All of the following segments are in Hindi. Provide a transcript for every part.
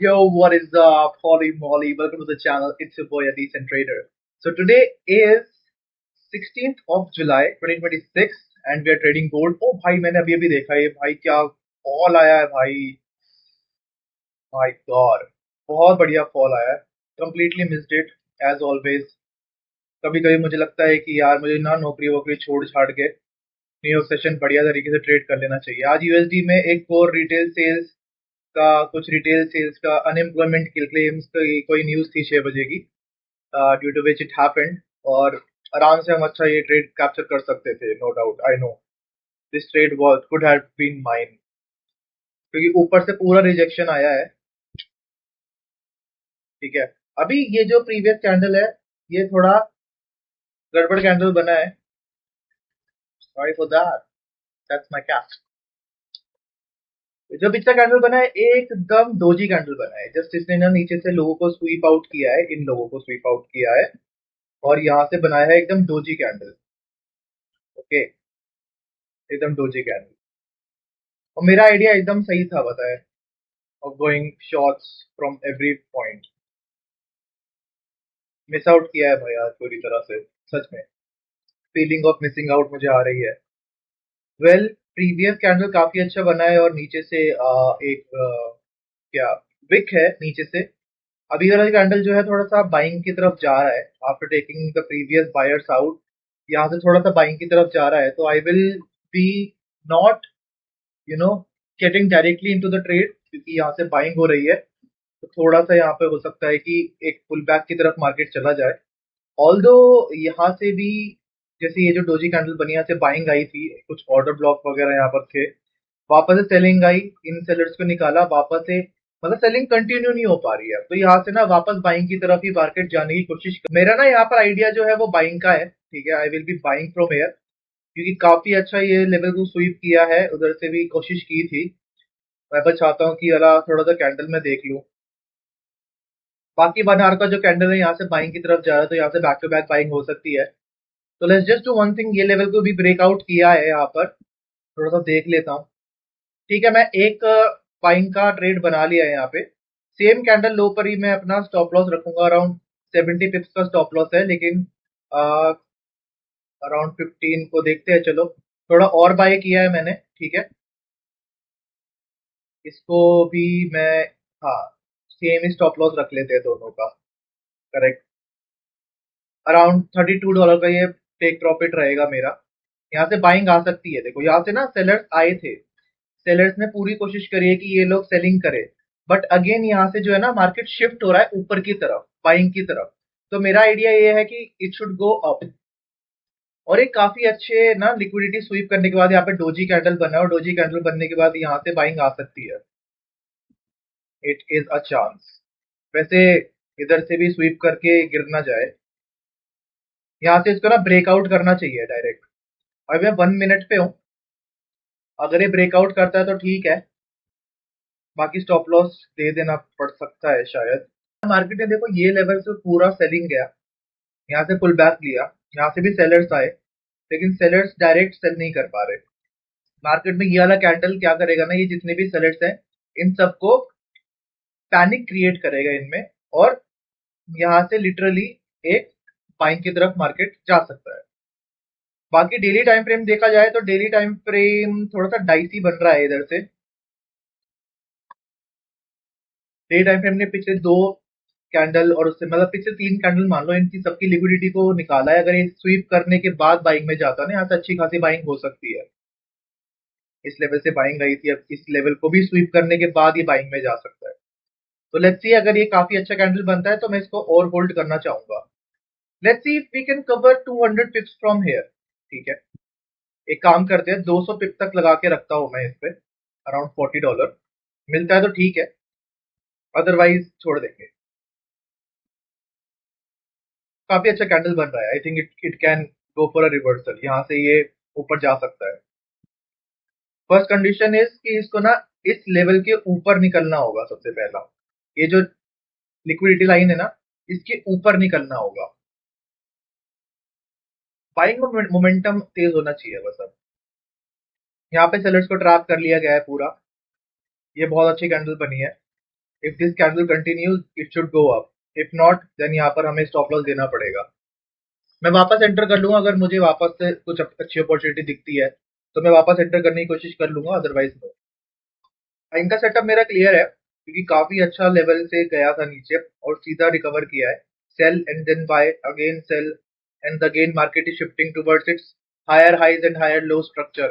Yo, what is up? Holy moly, welcome to the channel. It's your boy, a decent trader. So today is 16th of July 2026 and we are trading gold. Oh भाई मैंने अभी अभी देखा ये भाई क्या फॉल आया है भाई. माय गॉड, बहुत बढ़िया फॉल आया है. Completely missed it as always. कभी कभी मुझे लगता है कि यार मुझे ना नौकरी वोकरी छोड़ छाड़ के न्यूयॉर्क सेशन बढ़िया तरीके से ट्रेड कर लेना चाहिए. आज यूएसडी में एक और रिटेल सेल्स का कुछ रिटेल सेल्स का अनएम्प्लॉयमेंट की क्लेम्स की कोई न्यूज थी 6 बजे की, due to which it happened. और आराम से हम अच्छा ये ट्रेड कैप्चर कर सकते थे. No doubt, I know this trade was could have been mine, क्योंकि ऊपर से पूरा रिजेक्शन आया है. ठीक है, अभी ये जो प्रीवियस कैंडल है ये थोड़ा गड़बड़ कैंडल बना है. Sorry for that, that's my cat. जो पिछला कैंडल बना है एकदम डोजी कैंडल बना है. जस्ट इसने ना नीचे से लोगों को स्वीप आउट किया है, इन लोगों को स्वीप आउट किया है और यहाँ से बनाया है एकदम डोजी कैंडल. ओके, एकदम डोजी कैंडल. और मेरा आइडिया एकदम सही था, बताए, of going shorts from every point. Miss out किया है भाई आज पूरी तरह से. सच में फीलिंग ऑफ मिसिंग आउट मुझे आ रही है. वेल, प्रीवियस कैंडल काफी अच्छा बना है और नीचे से एक क्या विक है नीचे से. अभी वाला कैंडल जो है थोड़ा सा बाइंग की तरफ जा रहा है after taking the previous buyers out. यहाँ से थोड़ा सा बाइंग की तरफ जा रहा है, तो I will B not you know getting directly into the trade, क्योंकि यहाँ से बाइंग हो रही है. तो थोड़ा सा यहाँ पे हो सकता है कि एक पुल बैक की तरफ मार्केट चला जाए. ऑल्दो यहाँ से भी जैसे ये जो डोजी कैंडल बनी यहाँ से बाइंग आई थी, कुछ ऑर्डर ब्लॉक वगैरह यहाँ पर थे, वापस से सेलिंग आई, इन सेलर्स को निकाला वापस से. मतलब सेलिंग कंटिन्यू नहीं हो पा रही है, तो यहाँ से ना वापस बाइंग की तरफ ही मार्केट जाने की कोशिश कर. मेरा ना यहाँ पर आइडिया जो है वो बाइंग का है. ठीक है, आई will B buying from air, क्योंकि काफी अच्छा ये लेवल को स्वीप किया है. उधर से भी कोशिश की थी. मैं बस चाहता हूँ कि वाला थोड़ा सा कैंडल में देख लूँ. बाकी 1 आवर का जो कैंडल है यहाँ से बाइंग की तरफ जा रहा है, तो यहाँ से बैक टू बैक बाइंग हो सकती है. तो let's just do one thing, ये लेवल को भी ब्रेकआउट किया है यहाँ पर, थोड़ा सा देख लेता हूँ. ठीक है, मैं एक बाइंग का ट्रेड बना लिया है यहाँ पे. सेम कैंडल लो पर ही मैं अपना स्टॉप लॉस रखूंगा. अराउंड 70 पिप्स का स्टॉप लॉस है, लेकिन अराउंड 15 को देखते हैं. चलो, थोड़ा और बाय किया है मैंने. ठीक है, इसको भी मैं, हाँ, सेम ही स्टॉप लॉस रख लेते हैं दोनों का. करेक्ट, अराउंड $32 का ये टेक प्रॉफिट रहेगा मेरा. यहाँ से बाइंग आ सकती है. देखो, यहाँ से ना सेलर्स आए थे, सेलर्स ने पूरी कोशिश करी है कि ये लोग सेलिंग करे, बट अगेन यहाँ से जो है ना मार्केट शिफ्ट हो रहा है ऊपर की तरफ, बाइंग की तरफ. तो मेरा आइडिया ये है कि इट शुड गो अप. और एक काफी अच्छे ना लिक्विडिटी स्वीप करने के बाद यहाँ पे डोजी कैंडल बना है, और डोजी कैंडल बनने के बाद यहाँ से बाइंग आ सकती है. It is a chance. वैसे इधर से भी स्वीप करके गिर ना जाए. यहाँ से इसको ना ब्रेकआउट करना चाहिए डायरेक्ट. अभी मैं 1 मिनट पे हूँ, अगर ये ब्रेकआउट करता है तो ठीक है, बाकी स्टॉप लॉस दे देना पड़ सकता है शायद. मार्केट में देखो ये लेवल से पूरा सेलिंग गया, यहाँ से पुल बैक लिया, यहाँ से भी सेलर्स आए, लेकिन सेलर्स डायरेक्ट सेल नहीं कर पा रहे. मार्केट में ये वाला कैंडल क्या करेगा ना, ये जितने भी सेलर्स हैं इन सबको पैनिक क्रिएट करेगा इनमें, और यहाँ से लिटरली एक बाइंग की तरफ मार्केट जा सकता है. बाकी डेली टाइम फ्रेम देखा जाए तो डेली टाइम फ्रेम थोड़ा सा डाइसी बन रहा है इधर से. डेली टाइम फ्रेम ने पिछले 2 कैंडल और उससे मतलब पिछले 3 कैंडल मान लो, इनकी सबकी लिक्विडिटी को निकाला है. अगर ये स्वीप करने के बाद बाइंग में जाता ना, यहाँ से अच्छी खासी बाइंग हो सकती है. इस लेवल से बाइंग आई थी, अब इस लेवल को भी स्वीप करने के बाद ये बाइंग में जा सकता है. तो लेट्स सी, अगर ये काफी अच्छा कैंडल बनता है तो मैं इसको और होल्ड करना चाहूंगा. Let's see if we can cover 200 pips from here. ठीक है, एक काम करते हैं, 200 पिप तक लगा के रखता हूं मैं इस पे. अराउंड $40 मिलता है तो ठीक है, अदरवाइज छोड़ देंगे. काफी अच्छा कैंडल बन रहा है. I think it can go for a reversal. यहाँ से ये ऊपर जा सकता है. फर्स्ट कंडीशन इज कि इसको ना इस लेवल के ऊपर निकलना होगा सबसे पहला. ये जो लिक्विडिटी लाइन है ना, इसके ऊपर निकलना होगा. बाइंग मोमेंटम तेज होना चाहिए बस. अब यहाँ पे सेलर्स को ट्रैप कर लिया गया है पूरा. ये बहुत अच्छी कैंडल बनी है. If this candle continues it should go up, if not then यहाँ पर हमें स्टॉप लॉस देना पड़ेगा। मैं वापस एंटर कर लूंगा अगर मुझे वापस से कुछ अच्छी अपॉर्चुनिटी दिखती है, तो मैं वापस एंटर करने की कोशिश कर लूंगा, अदरवाइज नो। इनका सेटअप मेरा क्लियर है क्योंकि काफी अच्छा लेवल से गया था नीचे और सीधा रिकवर किया है। Sell and then buy, again sell, and again market is shifting towards its higher highs and higher low structure.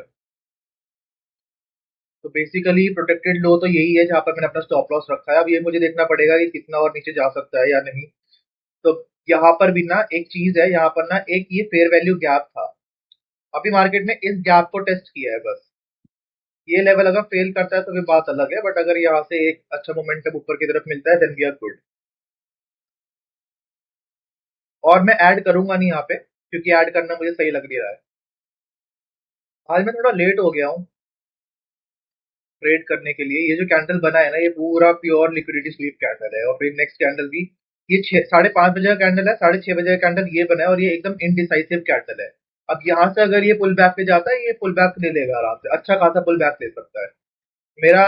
तो बेसिकली प्रोटेक्टेड लो तो यही है जहां पर मैंने अपना स्टॉप लॉस रखा है। अब ये मुझे देखना पड़ेगा कि कितना और नीचे जा सकता है या नहीं। तो यहाँ पर भी ना एक चीज है, यहाँ पर ना एक ये फेयर वैल्यू गैप था, अभी मार्केट ने इस गैप को टेस्ट किया है बस। ये लेवल अगर फेल करता है तो फिर बात अलग है, बट अगर यहाँ से एक अच्छा मोमेंटम ऊपर की तरफ मिलता है देन वी आर गुड। और मैं ऐड करूंगा नहीं यहाँ पे क्योंकि ऐड करना मुझे सही लग नहीं रहा है। आज मैं थोड़ा लेट हो गया हूँ ट्रेड करने के लिए। ये जो कैंडल बना है ना, ये पूरा प्योर लिक्विडिटी स्वीप कैंडल है। और फिर नेक्स्ट कैंडल भी ये 5:30 बजे का कैंडल है, 6:30 बजे का कैंडल ये बना है और ये एकदम इनडिसाइसिव कैंडल है। अब यहाँ से अगर ये पुल बैक पे जाता है, ये पुल बैक ले लेगा आराम से, अच्छा खासा पुल बैक ले सकता है। मेरा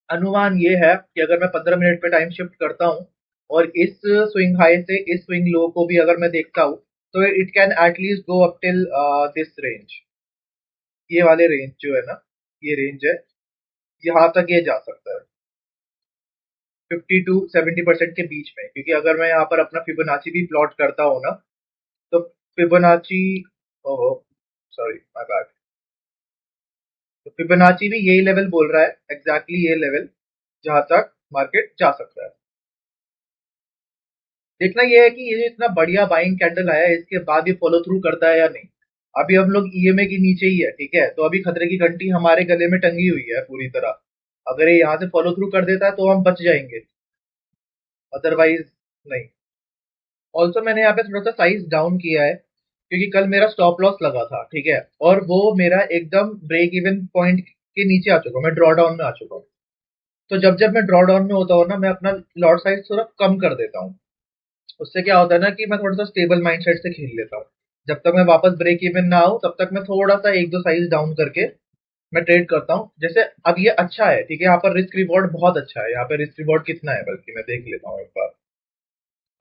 अनुमान ये है कि अगर मैं 15 मिनट पे टाइम शिफ्ट करता हूँ और इस स्विंग हाई से इस स्विंग लो को भी अगर मैं देखता हूँ, तो it can at least go up till this range. ये वाले रेंज जो है ना, ये रेंज है, यहाँ तक ये जा सकता है 50 to 70% के बीच में। क्योंकि अगर मैं यहाँ पर अपना फिबोनाची भी प्लॉट करता हूँ ना, तो फिबोनाची, ओहो सॉरी माय बैड, तो फिबोनाची भी यही लेवल बोल रहा है, एग्जैक्टली ये लेवल जहां तक मार्केट जा सकता है। देखना ये है कि ये जो इतना बढ़िया बाइंग कैंडल आया है इसके बाद ये फॉलो थ्रू करता है या नहीं। अभी हम लोग ईएमए के नीचे ही है, ठीक है, तो अभी खतरे की घंटी हमारे गले में टंगी हुई है पूरी तरह। अगर ये यहाँ से फॉलो थ्रू कर देता है तो हम बच जाएंगे, अदरवाइज नहीं। ऑल्सो मैंने यहाँ पे थोड़ा सा साइज डाउन किया है क्योंकि कल मेरा स्टॉप लॉस लगा था, ठीक है, और वो मेरा एकदम ब्रेक इवन पॉइंट के नीचे आ चुका हूँ, मैं ड्रॉ डाउन में आ चुका हूँ। तो जब जब मैं ड्रॉ डाउन में होता हूँ ना, मैं अपना लॉट साइज थोड़ा कम कर देता हूँ। उससे क्या होता है ना कि मैं थोड़ा सा स्टेबल माइंडसेट से खेल लेता हूँ। जब तक मैं वापस ब्रेक इवन ना आऊँ तब तक मैं थोड़ा सा एक दो साइज डाउन करके मैं ट्रेड करता हूँ। जैसे अब ये अच्छा है, ठीक है, यहाँ पर रिस्क रिवॉर्ड बहुत अच्छा है। यहाँ पर रिस्क रिवॉर्ड कितना है बल्कि मैं देख लेता हूँ एक बार।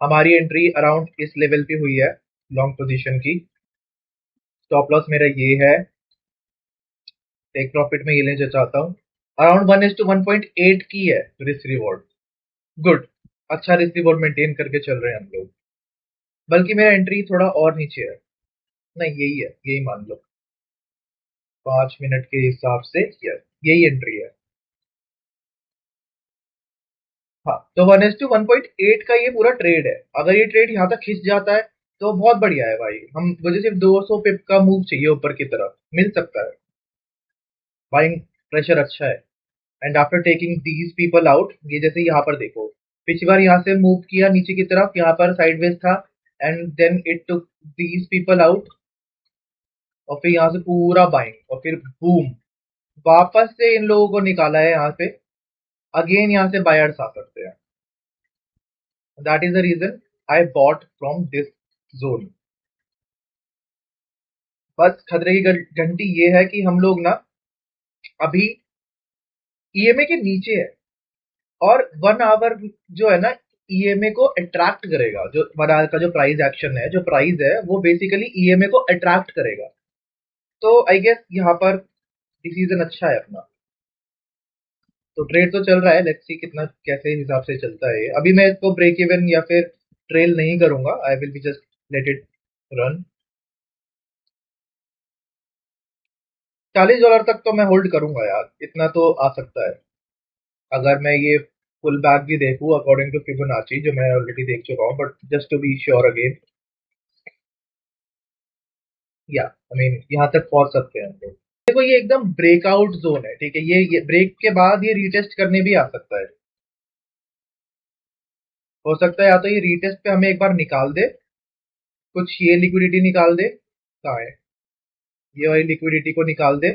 हमारी एंट्री अराउंड इस लेवल पे हुई है लॉन्ग पोजीशन की। स्टॉप लॉस मेरा ये है, टेक प्रॉफिट में ये लेना चाहता हूँ। अराउंड 1:1.8 की है रिस्क रिवॉर्ड, गुड, अच्छा रिस्क रिवॉर्ड मेंटेन करके चल रहे हैं हम लोग। बल्कि मेरा एंट्री थोड़ा और नीचे है, नहीं यही है, यही मान लो 5 मिनट के हिसाब से, यस यही एंट्री है। हाँ, तो 1:1.8 का ये पूरा ट्रेड है। अगर ये ट्रेड यहाँ तक खिंच जाता है तो बहुत बढ़िया है भाई। हम मुझे सिर्फ 200 पिप का मूव चाहिए ऊपर की तरफ, मिल सकता है। बाइंग प्रेशर अच्छा है। And after taking these people out, ये जैसे यहाँ पर देखो, पिछली बार यहाँ से मूव किया नीचे की तरफ, यहाँ पर साइडवेज था, and then it took these people out, और फिर यहाँ से पूरा बाइंग, और फिर बूम, वापस से इन लोगों को निकाला है यहाँ पे। अगेन यहाँ से बायर्स आ सकते हैं। That is the reason I bought from this zone. बस खतरे की घंटी ये है कि हम लोग ना अभी ईएमए के नीचे है, और 1 आवर जो है ना, ईएमए को अट्रैक्ट करेगा। जो 1 आवर का जो प्राइस एक्शन है, जो प्राइस है वो बेसिकली ईएमए को अट्रैक्ट करेगा। तो आई गेस यहाँ पर डिसीजन अच्छा है अपना। तो ट्रेड तो चल रहा है, लेट्स सी कितना कैसे हिसाब से चलता है ये। अभी मैं इसको ब्रेक इवन या फिर ट्रेल नहीं करूंगा, आई will be just let it run. $40 तक तो मैं होल्ड करूंगा यार, इतना तो आ सकता है। अगर मैं ये पुल बैक भी देखूं अकॉर्डिंग टू फिबोनाची, जो मैं ऑलरेडी देख चुका हूँ, but just to be sure again, या आई मीन यहाँ तक पहुंच सकते हैं हम लोग। देखो ये एकदम ब्रेकआउट जोन है, ठीक है, ये ब्रेक के बाद ये रीटेस्ट करने भी आ सकता है। हो सकता है या तो ये रीटेस्ट पे हमें एक बार निकाल दे, कुछ ये लिक्विडिटी निकाल दे, कहाँ है, ये वाली लिक्विडिटी को निकाल दे,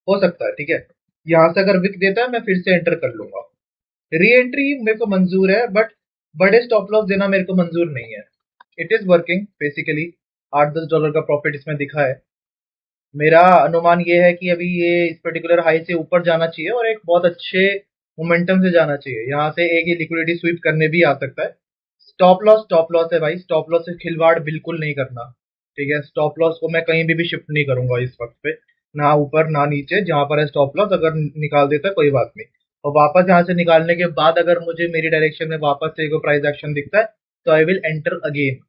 हो सकता है, ठीक है। यहाँ से अगर विक देता है मैं फिर से एंटर कर लूंगा। री एंट्री मेरे को मंजूर है, बट बड़े स्टॉप लॉस देना मेरे को मंजूर नहीं है। इट इज वर्किंग बेसिकली, $8-10 का प्रॉफिट इसमें दिखा है। मेरा अनुमान ये है कि अभी ये इस पर्टिकुलर हाई से ऊपर जाना चाहिए और एक बहुत अच्छे मोमेंटम से जाना चाहिए, यहाँ से एक ही लिक्विडिटी स्वीप करने भी आ सकता है। स्टॉप लॉस है भाई, स्टॉप लॉस से खिलवाड़ बिल्कुल नहीं करना। ठीक है, स्टॉप लॉस को मैं कहीं भी शिफ्ट नहीं करूंगा इस वक्त पे, ना ऊपर ना नीचे। जहां पर है स्टॉप लॉस, अगर निकाल देता है कोई बात नहीं, और वापस यहाँ से निकालने के बाद अगर मुझे मेरी डायरेक्शन में वापस से कोई प्राइस एक्शन दिखता है तो I will enter again,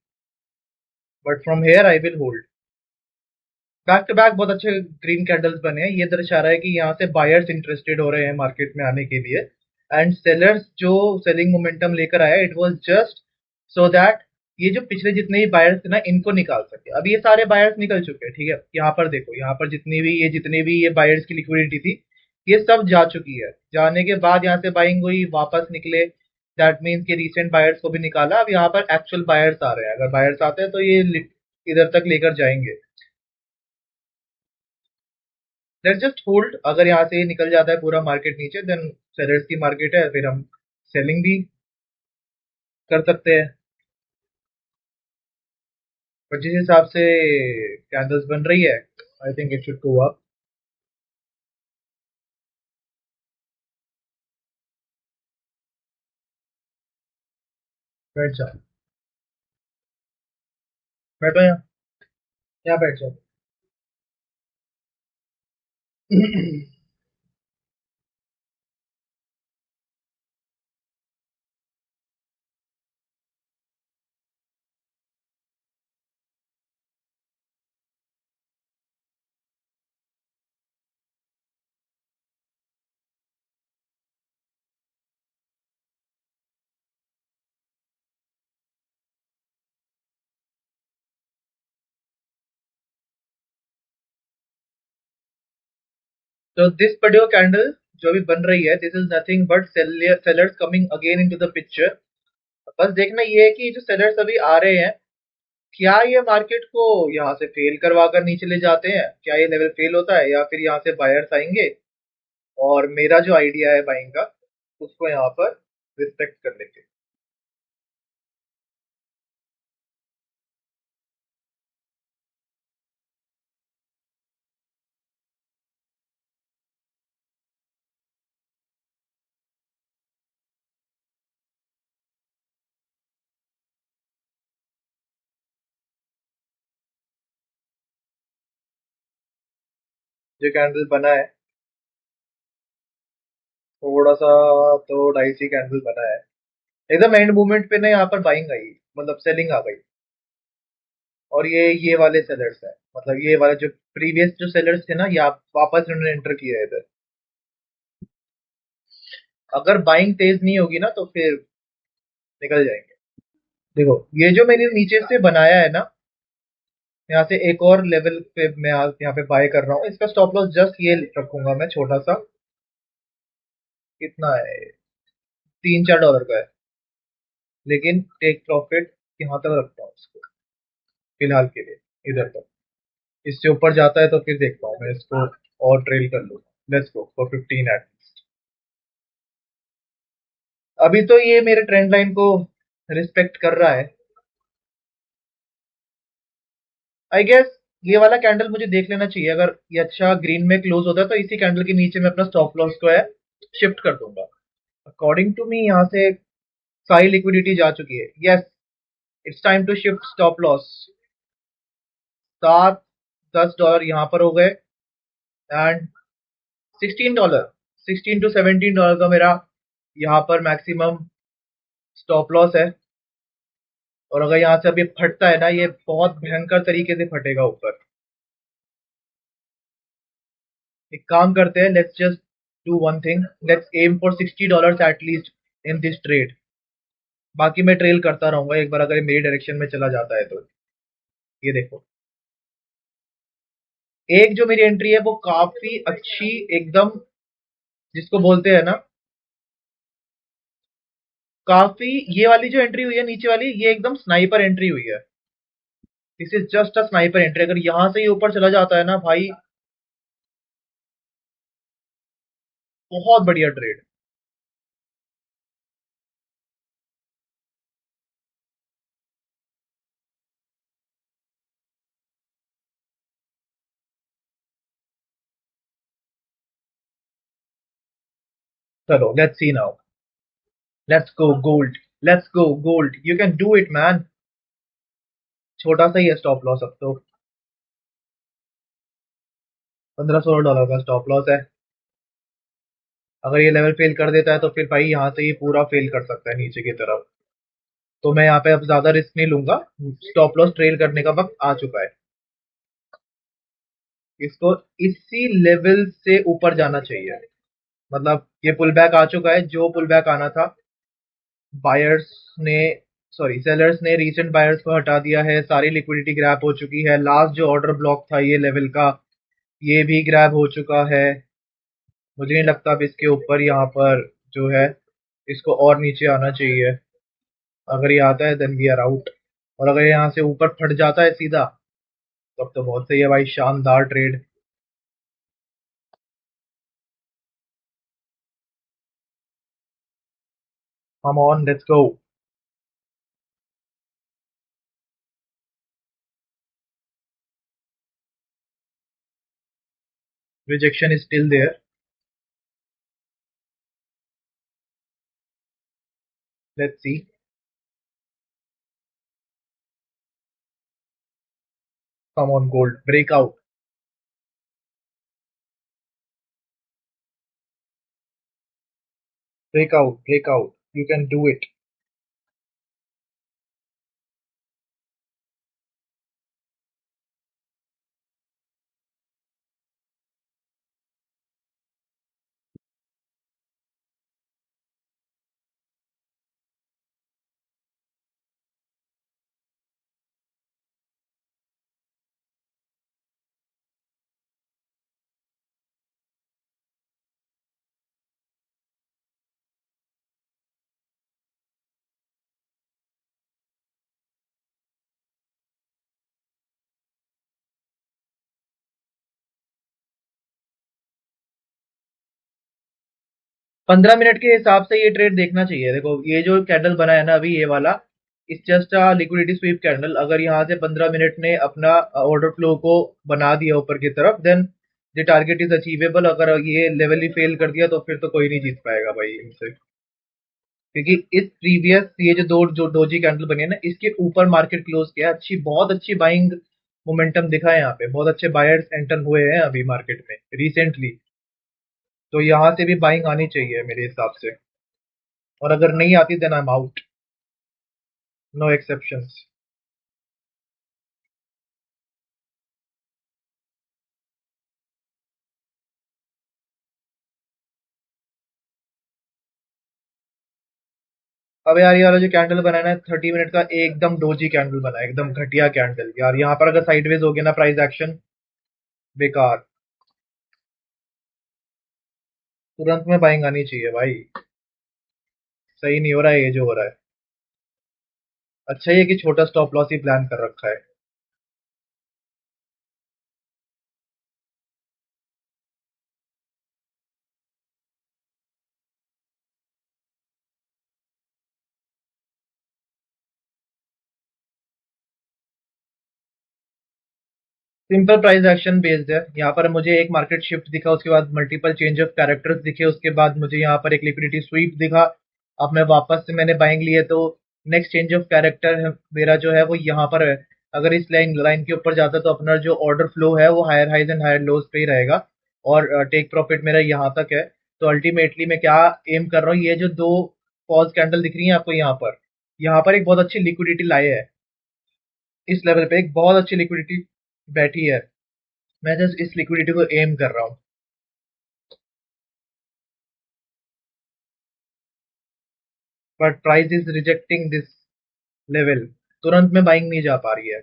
but from here I will hold. Back to back बहुत अच्छे ग्रीन कैंडल्स बने हैं, ये दर्शा रहा है कि यहाँ से बायर्स इंटरेस्टेड हो रहे हैं मार्केट में आने के लिए, एंड सेलर्स जो सेलिंग मोमेंटम लेकर आया it was just so that ये जो पिछले जितने भी बायर्स थे ना इनको निकाल सके। अब ये सारे बायर्स निकल चुके हैं, ठीक है, यहाँ पर देखो, यहाँ पर जितने भी ये बायर्स की लिक्विडिटी थी ये सब जा चुकी है। जाने के बाद यहाँ से बाइंग हुई, वापस निकले, दैट मीन्स कि रिसेंट बायर्स को भी निकाला। अब यहाँ पर एक्चुअल बायर्स आ रहे हैं, अगर बायर्स आते हैं तो ये इधर तक लेकर जाएंगे। लेट्स जस्ट होल्ड, अगर यहाँ से निकल जाता है पूरा मार्केट नीचे देन सेलर्स की मार्केट है, फिर हम सेलिंग भी कर सकते हैं। पर जिस हिसाब से कैंडल्स बन रही है I think it should go up. बैठ जाओ, बैठो यहाँ, यहाँ बैठ जाओ। तो दिस पर्टिकुलर कैंडल जो अभी बन रही है this is nothing but sellers coming again into the picture. बस देखना ये है कि जो सेलर्स अभी आ रहे हैं क्या ये मार्केट को यहाँ से फेल करवा कर नीचे ले जाते हैं, क्या ये लेवल फेल होता है, या फिर यहाँ से बायर्स आएंगे और मेरा जो आइडिया है बाइंग का उसको यहाँ पर रिस्पेक्ट कर लेंगे। जो कैंडल बना है थोड़ा सा तो डाइसी कैंडल बना है, एकदम एंड मूवमेंट पे ना यहाँ पर बाइंग आई, मतलब सेलिंग आ गई। और ये वाले सेलर्स हैं, मतलब ये वाले जो प्रीवियस जो सेलर्स थे ना ये वापस उन्होंने एंटर किया है इधर। अगर बाइंग तेज नहीं होगी ना तो फिर निकल जाएंगे। देखो ये जो मैंने नीचे से बनाया है ना, यहाँ से एक और लेवल पे मैं यहाँ पे बाय कर रहा हूँ, इसका स्टॉप लॉस जस्ट ये रखूंगा मैं छोटा सा। कितना है, $3-4 का है, लेकिन टेक प्रॉफिट यहाँ तक रखता हूँ इसको फिलहाल के लिए, इधर तक। इससे ऊपर जाता है तो फिर देखता हूँ मैं इसको और ट्रेल कर लूंगा। Let's go for 15 at least. अभी तो ये मेरे ट्रेंड लाइन को रिस्पेक्ट कर रहा है आई गेस। ये वाला कैंडल मुझे देख लेना चाहिए, अगर ये अच्छा ग्रीन में क्लोज होता है तो इसी कैंडल के नीचे मैं अपना स्टॉप लॉस को है शिफ्ट कर दूंगा। अकॉर्डिंग टू मी यहाँ से सारी लिक्विडिटी जा चुकी है, yes it's time to shift stop loss. 7-10 dollar यहाँ पर हो गए, एंड $16, $16 to $17 का मेरा यहाँ पर मैक्सिमम स्टॉप लॉस है। और अगर यहाँ से अभी फटता है ना ये बहुत भयंकर तरीके से फटेगा ऊपर। एक काम करते हैं, let's just do one thing, let's aim for $60 at least in this trade. बाकी मैं ट्रेल करता रहूंगा, एक बार अगर ये मेरी डायरेक्शन में चला जाता है तो। ये देखो, एक जो मेरी एंट्री है वो काफी अच्छी, एकदम जिसको बोलते हैं ना, काफी, ये वाली जो एंट्री हुई है नीचे वाली ये एकदम स्नाइपर एंट्री हुई है। This is just a sniper entry, अगर यहां से ही ऊपर चला जाता है ना भाई, बहुत बढ़िया ट्रेड। चलो let's see now, let's go gold, let's go gold, you can do it man. छोटा सा ही है स्टॉप लॉस अब तो, $1500 का स्टॉप लॉस है। अगर ये लेवल फेल कर देता है तो फिर भाई यहाँ से ये पूरा फेल कर सकता है नीचे की तरफ। तो मैं यहाँ पे अब ज्यादा रिस्क नहीं लूंगा, स्टॉप लॉस ट्रेल करने का वक्त आ चुका है। इसको इसी लेवल से ऊपर जाना चाहिए, मतलब ये पुल बैक आ चुका है जो पुल बैक आना था। बायर्स ने, सॉरी सेलर्स ने रीसेंट बायर्स को हटा दिया है, सारी लिक्विडिटी ग्रैब हो चुकी है। लास्ट जो ऑर्डर ब्लॉक था ये लेवल का, ये भी ग्रैब हो चुका है। मुझे नहीं लगता अब इसके ऊपर यहाँ पर जो है इसको और नीचे आना चाहिए। अगर ये आता है देन वी आर आउट, और अगर यहाँ से ऊपर फट जाता है सीधा तब तो बहुत सही है भाई, शानदार trade. Come on let's go. Rejection is still there, let's see. Come on gold, breakout, breakout, breakout, you can do it. 15 minute के हिसाब से ये ट्रेड देखना चाहिए। देखो ये जो कैंडल बना है ना अभी ये वाला, इस जस्ट लिक्विडिटी स्वीप कैंडल, अगर यहाँ से 15 मिनट ने अपना ऑर्डर फ्लो को बना दिया ऊपर की तरफ then the target is achievable. अगर ये लेवल ही फेल कर दिया तो फिर तो कोई नहीं जीत पाएगा भाई इनसे, क्योंकि इस प्रीवियस ये जो डोजी कैंडल बनी है ना इसके ऊपर मार्केट क्लोज किया है। अच्छी, बहुत अच्छी बाइंग मोमेंटम दिखा है यहाँ पे, बहुत अच्छे बायर्स एंटर हुए हैं अभी मार्केट में रिसेंटली। तो यहाँ से भी बाइंग आनी चाहिए मेरे हिसाब से, और अगर नहीं आती then I am out, no exceptions. अब यार ये वाला जो कैंडल बना है ना 30 मिनट का, एकदम डोजी कैंडल बना है, एकदम घटिया कैंडल यार। यहाँ पर अगर साइडवेज हो गया ना प्राइस एक्शन, बेकार, तुरंत में बाइंग आनी चाहिए भाई। सही नहीं हो रहा है ये जो हो रहा है। अच्छा ये कि छोटा स्टॉप लॉस ही प्लान कर रखा है। सिंपल प्राइस एक्शन बेस्ड है यहाँ पर। मुझे एक मार्केट शिफ्ट दिखा, उसके बाद मल्टीपल चेंज ऑफ कैरेक्टर्स दिखे, उसके बाद मुझे यहाँ पर एक लिक्विडिटी स्वीप दिखा। अब मैं वापस से मैंने बाइंग लिए तो नेक्स्ट चेंज ऑफ कैरेक्टर मेरा जो है वो यहाँ पर है। अगर इस लाइन लाइन के ऊपर जाता तो अपना जो ऑर्डर फ्लो है वो higher highs and higher lows पे ही रहेगा, और टेक प्रॉफिट मेरा यहाँ तक है। तो अल्टीमेटली मैं क्या एम कर रहा हूँ, ये जो दो पॉज कैंडल दिख रही है आपको यहाँ पर एक बहुत अच्छी लिक्विडिटी लाए है। इस लेवल पे एक बहुत अच्छी लिक्विडिटी बैठी है, मैं जस्ट इस लिक्विडिटी को एम कर रहा हूँ। But price is rejecting this level, तुरंत में बाइंग नहीं जा पा रही है,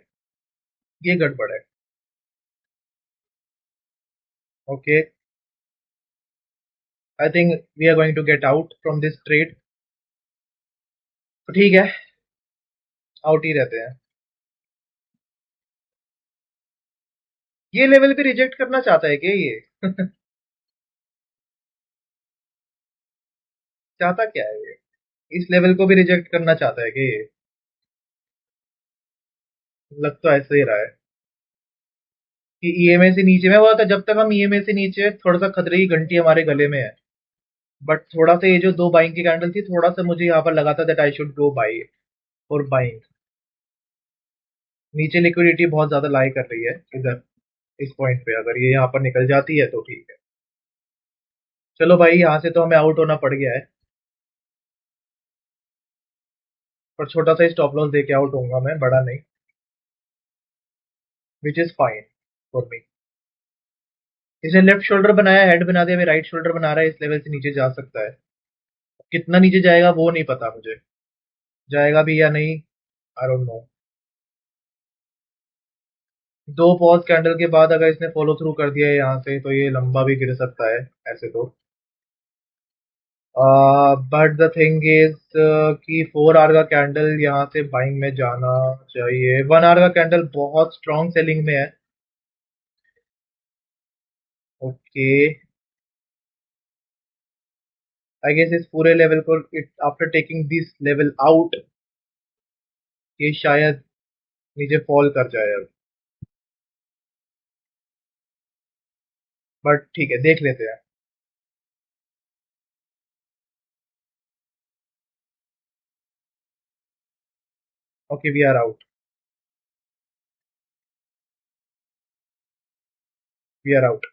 ये गड़बड़ है। Okay, I think we are going to get out from this trade. तो ठीक है, आउट ही रहते हैं। ये लेवल भी रिजेक्ट करना चाहता है क्या ये? चाहता क्या है ये, इस लेवल को भी रिजेक्ट करना चाहता है क्या ये? लग तो ऐसे ही रहा है कि ईएमए से नीचे में हुआ था। जब तक हम ईएमए से नीचे, थोड़ा सा खतरे की घंटी हमारे गले में है। बट थोड़ा सा ये जो दो बाइंग की कैंडल थी, थोड़ा सा मुझे यहाँ पर लगा था that I should go by और बाइंग। नीचे लिक्विडिटी बहुत ज्यादा लाई कर रही है इधर, इस पॉइंट पे अगर ये यहाँ पर निकल जाती है तो ठीक है। चलो भाई, यहाँ से तो हमें आउट होना पड़ गया है, पर छोटा सा स्टॉप लॉस देके आउट होऊंगा मैं, बड़ा नहीं, which is fine for me. इसने लेफ्ट शोल्डर बनाया, हेड बना दिया, अभी राइट शोल्डर बना रहा है, इस लेवल से नीचे जा सकता है। कितना नीचे जाएगा वो नहीं पता मुझे, जाएगा भी या नहीं, आई डोंट नो। दो पॉज कैंडल के बाद अगर इसने फॉलो थ्रू कर दिया है यहाँ से, तो ये लंबा भी गिर सकता है ऐसे तो। बट द थिंग इज कि 4 आवर का कैंडल यहाँ से बाइंग में जाना चाहिए। 1 आवर का कैंडल बहुत स्ट्रॉन्ग सेलिंग में है। ओके, आई गेस इस पूरे लेवल को, it after taking this level out, ये शायद नीचे फॉल कर जाए अब। बट ठीक है, देख लेते हैं। Okay, we are out, we are out.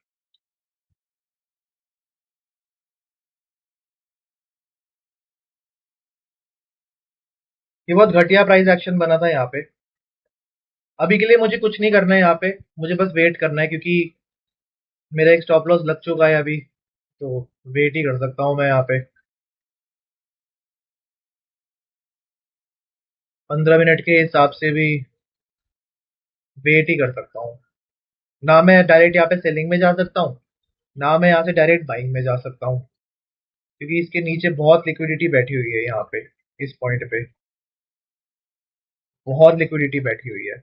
ये बहुत घटिया प्राइस एक्शन बना था यहाँ पे। अभी के लिए मुझे कुछ नहीं करना है यहाँ पे, मुझे बस वेट करना है, क्योंकि मेरा एक स्टॉप लॉस लग चुका है अभी, तो वेट ही कर सकता हूँ मैं यहाँ पे। 15 मिनट के हिसाब से भी वेट ही कर सकता हूँ। ना मैं डायरेक्ट यहाँ पे सेलिंग में जा सकता हूँ, ना मैं यहाँ से डायरेक्ट बाइंग में जा सकता हूँ, क्योंकि इसके नीचे बहुत लिक्विडिटी बैठी हुई है यहाँ पे, इस पॉइंट पे बहुत लिक्विडिटी बैठी हुई है।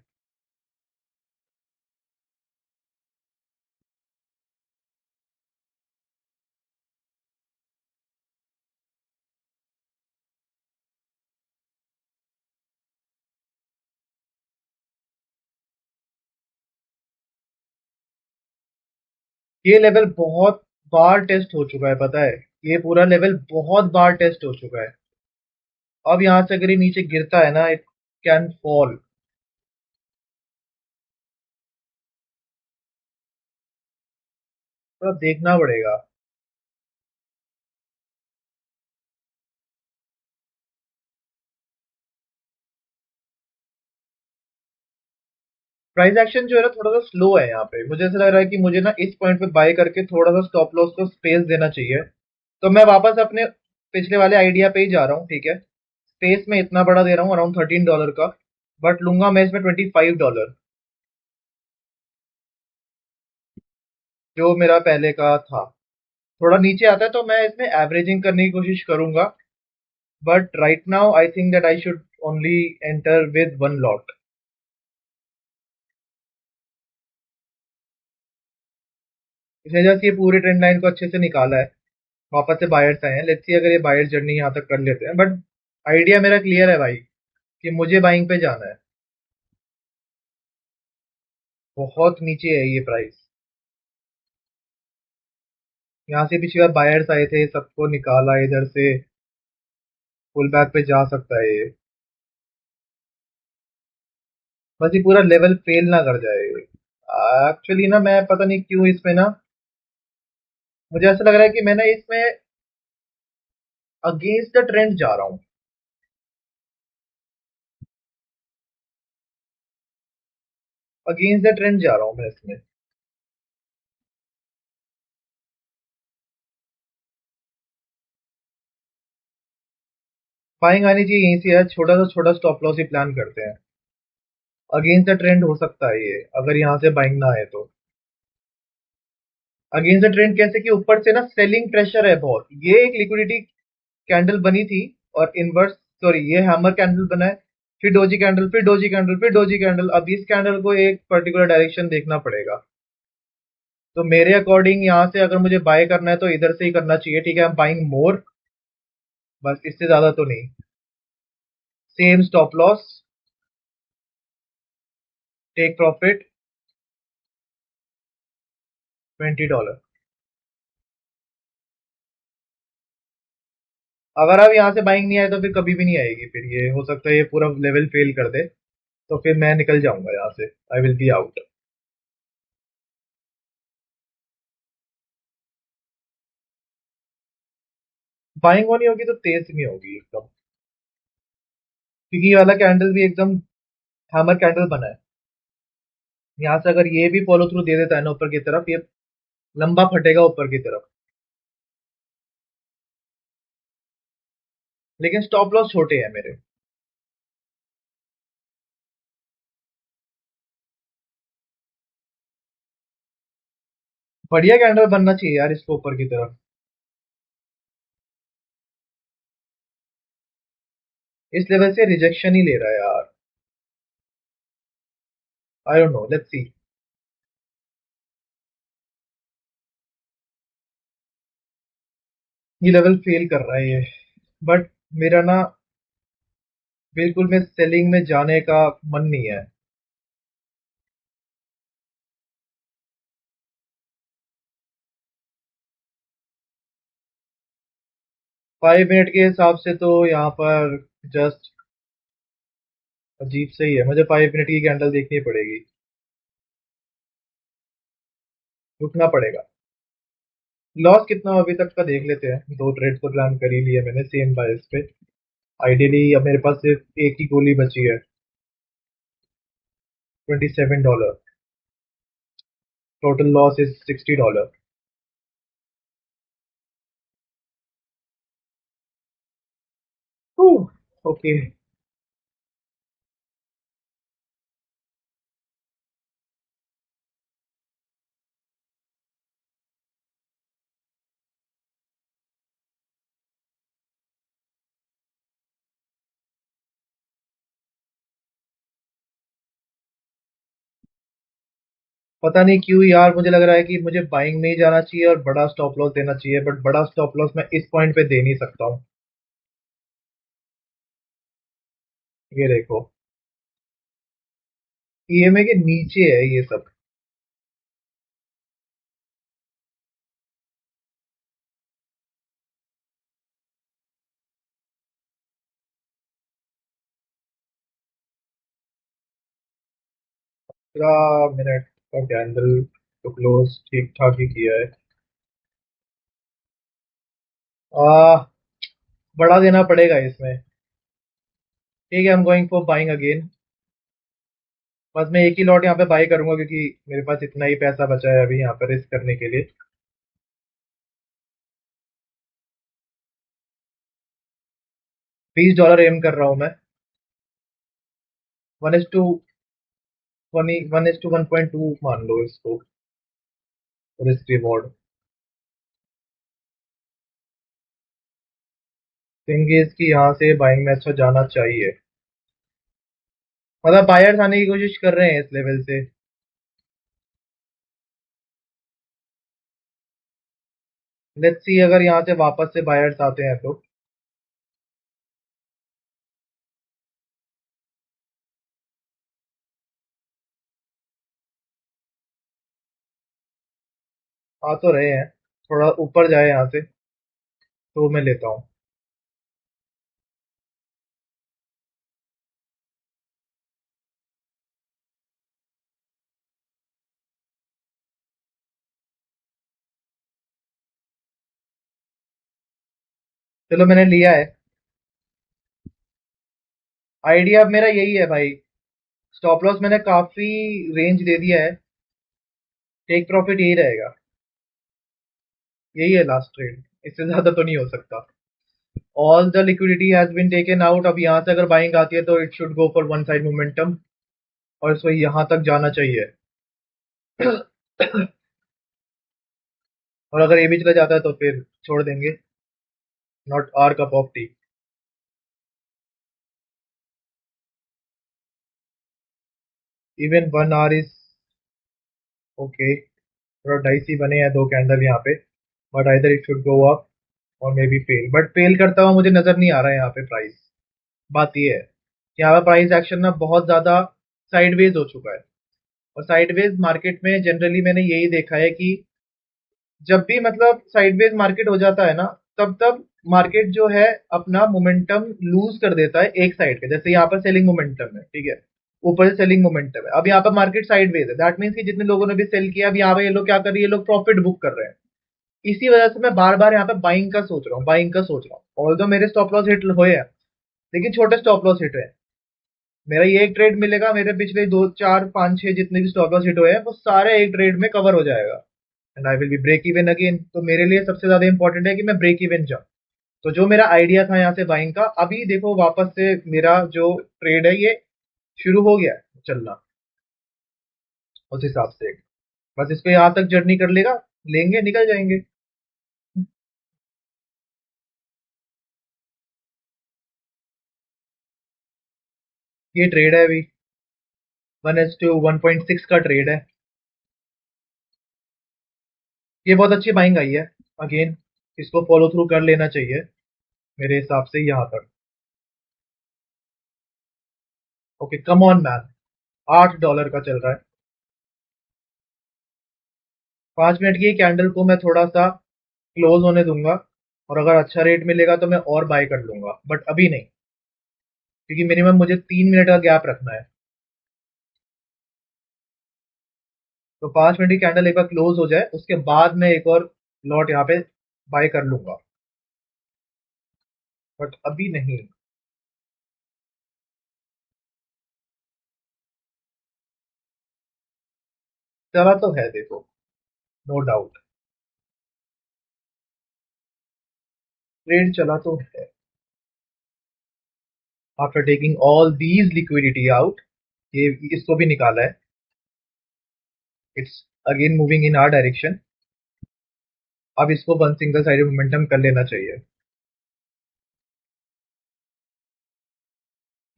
ये लेवल बहुत बार टेस्ट हो चुका है, पता है, ये पूरा लेवल बहुत बार टेस्ट हो चुका है। अब यहाँ से अगर ये नीचे गिरता है ना, इट कैन फॉल। थोड़ा देखना पड़ेगा। प्राइस एक्शन जो है ना, थोड़ा सा स्लो है यहाँ पे। मुझे ऐसा लग रहा है कि मुझे ना इस पॉइंट पे बाय करके थोड़ा सा स्टॉप लॉस को स्पेस देना चाहिए। तो मैं वापस अपने पिछले वाले आइडिया पे ही जा रहा हूँ, ठीक है। स्पेस में इतना बड़ा दे रहा हूँ, अराउंड $13 का, बट लूंगा मैं इसमें $25, जो मेरा पहले का था। थोड़ा नीचे आता है तो मैं इसमें एवरेजिंग करने की कोशिश करूंगा, but right now I think that I should only enter with one lot. इसने जस्ट ये पूरे ट्रेंड लाइन को अच्छे से निकाला है, वापस से बायर्स आए हैं। लेट्स सी अगर ये बायर्स जर्नी यहाँ तक कर लेते हैं, बट आइडिया मेरा क्लियर है भाई, कि मुझे बाइंग पे जाना है। बहुत नीचे है ये प्राइस। यहाँ से पिछली बार बायर्स आए थे, सबको निकाला इधर से, पुल बैक पे जा सकता है ये। बस ये पूरा लेवल फेल ना कर जाए। एक्चुअली ना, मैं पता नहीं क्यों इसमें ना, मुझे ऐसा लग रहा है कि मैं ना इसमें अगेंस्ट द ट्रेंड जा रहा हूँ। अगेंस्ट द ट्रेंड जा रहा हूँ मैं इसमें। बाइंग आनी चाहिए यहीं से यार, छोटा स्टॉप लॉस ही प्लान करते हैं। अगेंस्ट द ट्रेंड हो सकता है ये, अगर यहाँ से बाइंग ना आए तो। अगेंस्ट द ट्रेंड कैसे, कि ऊपर से ना सेलिंग प्रेशर है बहुत। ये एक लिक्विडिटी कैंडल बनी थी, और इनवर्स, सॉरी, ये हैमर कैंडल बना है, फिर डोजी कैंडल, फिर डोजी कैंडल, फिर डोजी कैंडल। अब इस कैंडल को एक पर्टिकुलर डायरेक्शन देखना पड़ेगा। तो मेरे अकॉर्डिंग यहाँ से अगर मुझे बाय करना है तो इधर से ही करना चाहिए, ठीक है। I'm बाइंग मोर, बस इससे ज्यादा तो नहीं। Same stop loss, take profit $20। अगर अब यहाँ से बाइंग नहीं आए तो फिर कभी भी नहीं आएगी, फिर ये हो सकता है ये पूरा लेवल फेल कर दे, तो फिर मैं निकल जाऊंगा यहाँ से, आई विल बी आउट। बाइंग होनी होगी तो तेज नहीं होगी एकदम, क्योंकि ये वाला कैंडल भी एकदम हैमर कैंडल बना है। यहाँ से अगर ये भी फॉलो थ्रू दे देता है ना ऊपर की तरफ, ये लंबा फटेगा ऊपर की तरफ। लेकिन स्टॉप लॉस छोटे हैं मेरे। बढ़िया कैंडल बनना चाहिए यार इसको ऊपर की तरफ। इस लेवल से रिजेक्शन ही ले रहा है यार। I don't know, let's see. ये लेवल फेल कर रहा है ये, बट मेरा ना बिल्कुल में सेलिंग में जाने का मन नहीं है। 5 मिनट के हिसाब से तो यहाँ पर जस्ट अजीब सही है, मुझे 5 मिनट की कैंडल देखनी पड़ेगी, रुकना पड़ेगा। लॉस कितना हो अभी तक का देख लेते हैं, दो ट्रेड तो प्लान कर ही लिए मैंने सेम बाइस पे। आइडियली अब मेरे पास सिर्फ एक ही गोली बची है, $27। Total loss is $60। ओके। पता नहीं क्यों यार, मुझे लग रहा है कि मुझे बाइंग में ही जाना चाहिए और बड़ा स्टॉप लॉस देना चाहिए, बट बड़ा स्टॉप लॉस मैं इस पॉइंट पे दे नहीं सकता हूँ। ये देखो, ईएमए के नीचे है ये सब। पूरा मिनट का कैंडल तो क्लोज ठीक ठाक ही किया है। आ बड़ा देना पड़ेगा इसमें। ठीक है, I am going for buying again. बस मैं एक ही लॉट यहाँ पे बाई करूंगा, क्योंकि मेरे पास इतना ही पैसा बचा है अभी यहाँ पर रिस्क करने के लिए। $20 एम कर रहा हूँ मैं। 1:1 मान लो इसको, रिस्क रिवॉर्ड। थिंग इज कि यहाँ से बाइंग में अच्छा जाना चाहिए, मतलब बायर्स आने की कोशिश कर रहे हैं इस लेवल से। लेट्स सी अगर यहाँ से वापस से बायर्स आते हैं तो। आ तो रहे हैं, थोड़ा ऊपर जाए यहाँ से तो मैं लेता हूँ। चलो मैंने लिया है। आइडिया अब मेरा यही है भाई, स्टॉप लॉस मैंने काफी रेंज दे दिया है, टेक प्रॉफिट यही रहेगा। यही है लास्ट ट्रेड, इससे ज्यादा तो नहीं हो सकता। All the liquidity has been taken out. अब यहाँ से अगर बाइंग आती है तो it should go for one side momentum, और इसको यहाँ तक जाना चाहिए। और अगर ये भी चला जाता है तो फिर छोड़ देंगे, not our cup of tea. Even 1 hour is okay. थोड़ा डाइसी बने हैं दो कैंडल यहाँ पे, but either it should go up और may be fail, but fail करता हुआ मुझे नजर नहीं आ रहा है यहाँ पे प्राइस। बात ये है कि यहाँ पे प्राइस एक्शन ना बहुत ज्यादा साइडवेज हो चुका है। और साइडवेज मार्केट में जनरली मैंने यही देखा है कि जब भी मतलब साइडवेज मार्केट हो जाता है ना, तब तब मार्केट जो है अपना मोमेंटम लूज कर देता है एक साइड पे, जैसे यहाँ पर सेलिंग मोमेंटम है, ठीक है, ऊपर से सेलिंग मोमेंटम है। अब यहाँ पर मार्केट साइडवेज है, दैट मीन्स कि जितने लोगों ने भी सेल किया, अब यहाँ पे ये लोग क्या कर रहे हैं, ये लोग प्रॉफिट बुक कर रहे हैं। इसी वजह से मैं बार बार यहाँ पे बाइंग का सोच रहा हूँ, बाइंग का सोच रहा हूँ। ऑल्दो मेरे स्टॉप लॉस हिट हुए हैं, लेकिन छोटे स्टॉप लॉस हिट हुए हैं। मेरा ये एक ट्रेड मिलेगा, मेरे पिछले 2 4 5 6 जितने भी स्टॉप लॉस हिट हुए हैं वो सारे एक ट्रेड में कवर हो जाएगा, and I will be break even again. तो मेरे लिए सबसे ज्यादा इंपॉर्टेंट है कि मैं ब्रेक इवन जाऊं। तो जो मेरा आइडिया था यहाँ से बाइंग का, अभी देखो वापस से मेरा जो ट्रेड है ये शुरू हो गया है चलना, उस हिसाब से बस इसको यहाँ तक जर्नी कर लेगा, लेंगे निकल जाएंगे। ये ट्रेड है अभी 1:1.6 का ट्रेड है। ये बहुत अच्छी बाइंग आई है, अगेन इसको फॉलो थ्रू कर लेना चाहिए मेरे हिसाब से यहाँ तक। ओके कम ऑन मैन, $8 का चल रहा है। 5 मिनट की कैंडल को मैं थोड़ा सा क्लोज होने दूंगा, और अगर अच्छा रेट मिलेगा तो मैं और बाय कर लूंगा, बट अभी नहीं, क्योंकि मिनिमम मुझे 3 मिनट का गैप रखना है। तो 5 मिनट की कैंडल एक बार क्लोज हो जाए उसके बाद मैं एक और लॉट यहाँ पे बाय कर लूंगा, बट अभी नहीं। चला तो है देखो, नो डाउट ट्रेड चला तो है। After taking all these liquidity out, ये इसको भी निकाला है, it's again moving in are direction. अब इसको वन सिंगल साइड मोमेंटम कर लेना चाहिए।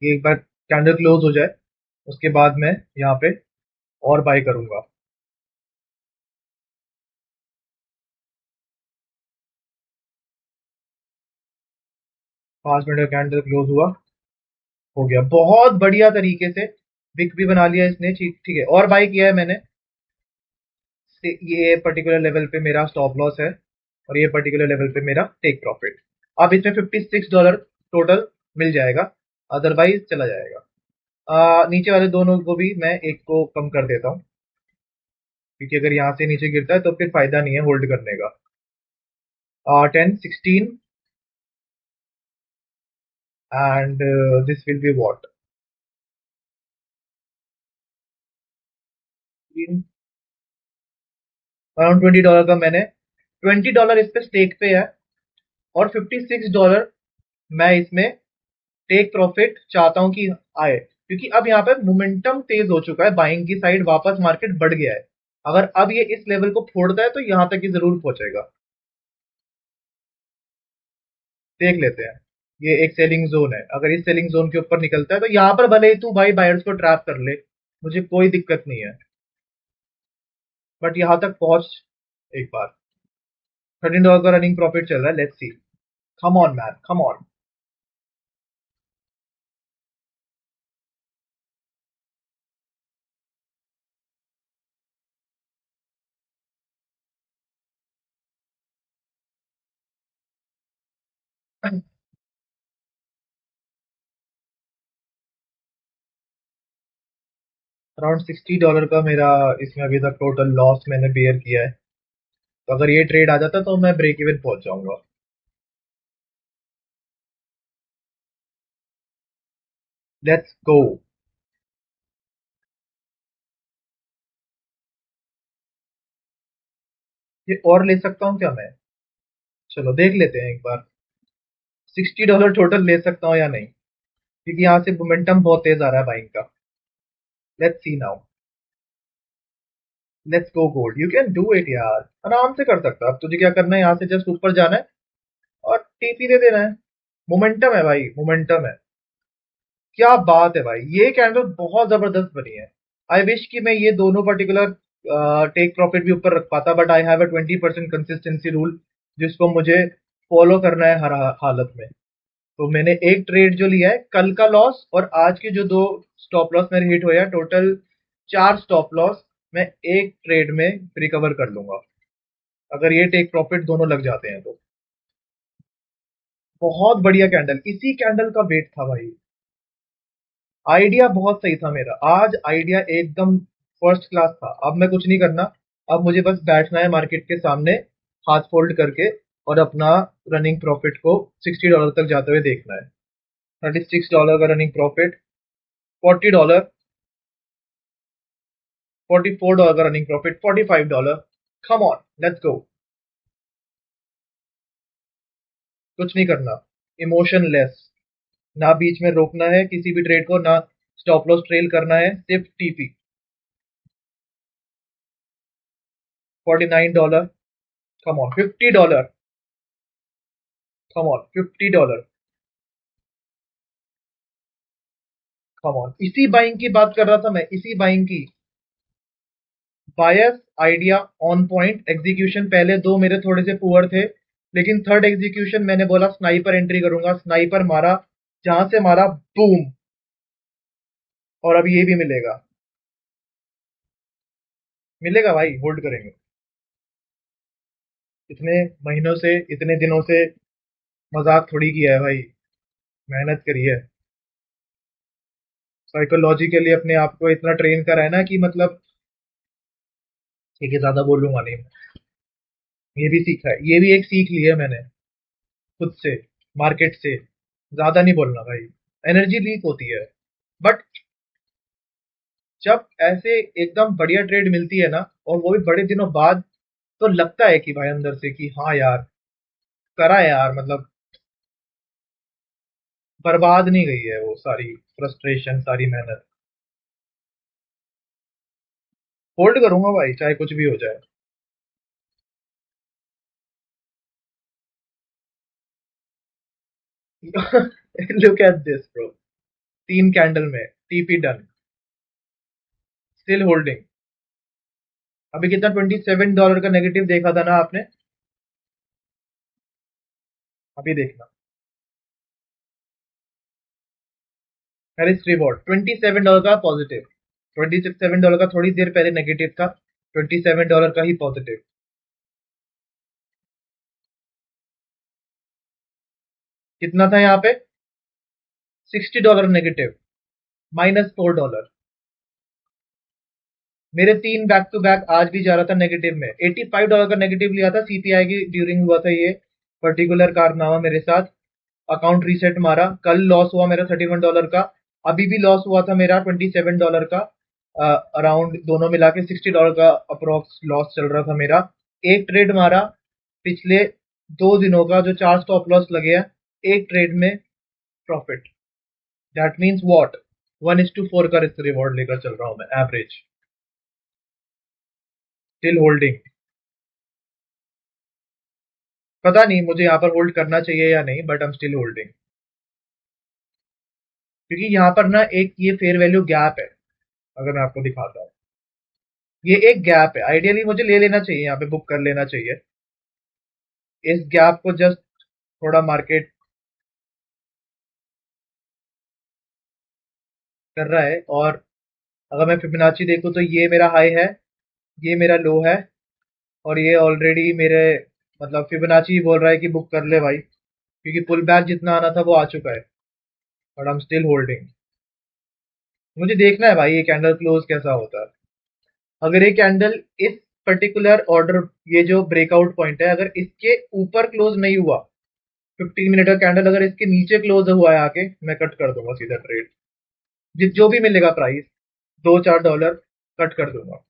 ये एक बार कैंडल क्लोज हो जाए उसके बाद मैं यहाँ पे और बाय करूंगा। 5 मिनट का कैंडल क्लोज हुआ, हो गया बहुत बढ़िया तरीके से, बिग भी बना लिया इसने, ठीक ठीक है, और बाय किया है मैंने। ये पर्टिकुलर लेवल पे मेरा स्टॉप लॉस है, और ये पर्टिकुलर लेवल पे मेरा टेक प्रॉफिट। अब इसमें $56 टोटल मिल जाएगा, अदरवाइज चला जाएगा। नीचे वाले दोनों को भी मैं एक को कम कर देता हूँ, क्योंकि अगर यहाँ से नीचे गिरता है तो फिर फायदा नहीं है होल्ड करने का। 10 16 and this will be what, around $20 का मैंने, $20 इस पे स्टेक पे है, और $56 मैं इसमें टेक प्रॉफिट चाहता हूं कि आए, क्योंकि अब यहाँ पे मोमेंटम तेज हो चुका है, बाइंग की साइड वापस मार्केट बढ़ गया है। अगर अब ये इस लेवल को फोड़ता है तो यहाँ तक ही जरूर पहुंचेगा। देख लेते हैं, ये एक सेलिंग जोन है, अगर इस सेलिंग जोन के ऊपर निकलता है तो यहाँ पर भले ही तू भाई बायर्स को ट्रैप कर ले, मुझे कोई दिक्कत नहीं है, बट यहाँ तक पहुंच एक बार। $13 का रनिंग प्रॉफिट चल रहा है, let's see, come on man come on. Around $60 का मेरा इसमें अभी तक टोटल लॉस मैंने बेयर किया है। तो अगर ये ट्रेड आ जाता तो मैं ब्रेक इवन पहुंच जाऊंगा। Let's go. ये और ले सकता हूँ क्या मैं? चलो देख लेते हैं एक बार, $60 टोटल ले सकता हूँ या नहीं, क्योंकि यहाँ से मोमेंटम बहुत तेज आ रहा है बाइंग का। Let's see now, let's go gold, you can do it यार, आराम से कर सकता है। अब तुझे क्या करना है, यहाँ से जस्ट ऊपर जाना है और टीपी दे देना है। मोमेंटम है भाई, मोमेंटम है। क्या बात है भाई, ये कैंडल बहुत जबरदस्त बनी है। आई विश कि मैं ये दोनों पर्टिकुलर टेक प्रॉफिट भी ऊपर रख पाता, but I have a 20% consistency rule, जिसको मुझे फॉलो करना है हर हालत में। तो मैंने एक ट्रेड जो लिया है, कल का लॉस और आज के जो दो स्टॉप लॉस मेरे हिट हुए हैं, टोटल 4 स्टॉप लॉस मैं एक ट्रेड में रिकवर कर लूंगा, अगर ये टेक प्रॉफिट दोनों लग जाते हैं तो। बहुत बढ़िया कैंडल, इसी कैंडल का वेट था भाई। आइडिया बहुत सही था मेरा, आज आइडिया एकदम फर्स्ट क्लास था। अब मैं कुछ नहीं करना, अब मुझे बस बैठना है मार्केट के सामने, हाथ फोल्ड करके, और अपना रनिंग प्रॉफिट को $60 तक जाते हुए देखना है। $36 का रनिंग प्रॉफिट, $40, $44 का running profit, $45। Come on, let's गो। कुछ नहीं करना, इमोशनलेस, ना बीच में रोकना है किसी भी ट्रेड को, ना स्टॉप लॉस ट्रेल करना है, सिर्फ TP. $49, come on, $50, come on, $50, come on. इसी बाइंग की बात कर रहा था मैं, इसी बाइंग की। बायस, आइडिया, ऑन पॉइंट, एग्जीक्यूशन पहले दो मेरे थोड़े से पुअर थे, लेकिन थर्ड एग्जीक्यूशन मैंने बोला स्नाइपर एंट्री करूंगा, स्नाइपर मारा, जहां से मारा बूम। और अब ये भी मिलेगा, मिलेगा भाई, होल्ड करेंगे। इतने महीनों से, इतने दिनों से मजाक थोड़ी किया है भाई, मेहनत करी है। साइकोलॉजिकली अपने आप को इतना ट्रेन करा है ना कि मतलब, ठीक है ज्यादा बोलूंगा नहीं। ये भी सीखा है, ये भी एक सीख ली है मैंने खुद से, मार्केट से। ज्यादा नहीं बोलना भाई, एनर्जी लीक होती है। बट जब ऐसे एकदम बढ़िया ट्रेड मिलती है ना, और वो भी बड़े दिनों बाद, तो लगता है कि भाई अंदर से कि हाँ यार, करा है यार, मतलब बर्बाद नहीं गई है वो सारी फ्रस्ट्रेशन, सारी मेहनत। होल्ड करूंगा भाई, चाहे कुछ भी हो जाए। Look at this bro, 3 candle में टीपी डन, स्टिल होल्डिंग। अभी कितना, $27 का नेगेटिव देखा था ना आपने, अभी देखना। रिस्क रिवॉर्ड $27 का पॉजिटिव, $27 का थोड़ी देर पहले नेगेटिव था, $27 का ही पॉजिटिव। कितना था यहाँ पे, $60 नेगेटिव, -$4। मेरे तीन बैक टू बैक आज भी जा रहा था नेगेटिव में। $85 का नेगेटिव लिया था सीपीआई की ड्यूरिंग, हुआ था ये पर्टिकुलर कारनामा मेरे साथ। अकाउंट रीसेट मारा, कल लॉस हुआ मेरा $31 का, अभी भी लॉस हुआ था मेरा $27 का। अराउंड दोनों मिला के $60 का अप्रोक्स लॉस चल रहा था मेरा। एक ट्रेड मारा पिछले 2 दिनों का, जो 4 स्टॉप लॉस लगे हैं एक ट्रेड में, प्रॉफिट। दैट मीन्स वॉट, 1:4 का रिस्क रिवॉर्ड लेकर चल रहा हूं मैं, एवरेज। Still holding. पता नहीं मुझे यहाँ पर होल्ड करना चाहिए या नहीं, but I am still holding. क्योंकि यहाँ पर ना एक ये फेयर वैल्यू गैप है, अगर मैं आपको दिखाता हूँ, ये एक गैप है, आइडियली मुझे ले लेना चाहिए, यहाँ पे बुक कर लेना चाहिए। इस गैप को जस्ट थोड़ा मार्केट कर रहा है। और अगर मैं फिबोनाची देखूं तो ये मेरा हाई है, ये मेरा लो है, और ये ऑलरेडी मेरे, मतलब फिबोनाची बोल रहा है कि बुक कर ले भाई, क्योंकि पुल बैक जितना आना था वो आ चुका है। But I am still holding. मुझे देखना है भाई ये कैंडल क्लोज कैसा होता है। अगर ये कैंडल इस पर्टिकुलर ऑर्डर, ये जो ब्रेकआउट पॉइंट है, अगर इसके ऊपर क्लोज नहीं हुआ, 15 मिनट का कैंडल अगर इसके नीचे क्लोज हुआ है आके, मैं कट कर दूंगा सीधा ट्रेड। जो भी मिलेगा प्राइस, $2-4 कट कर दूंगा।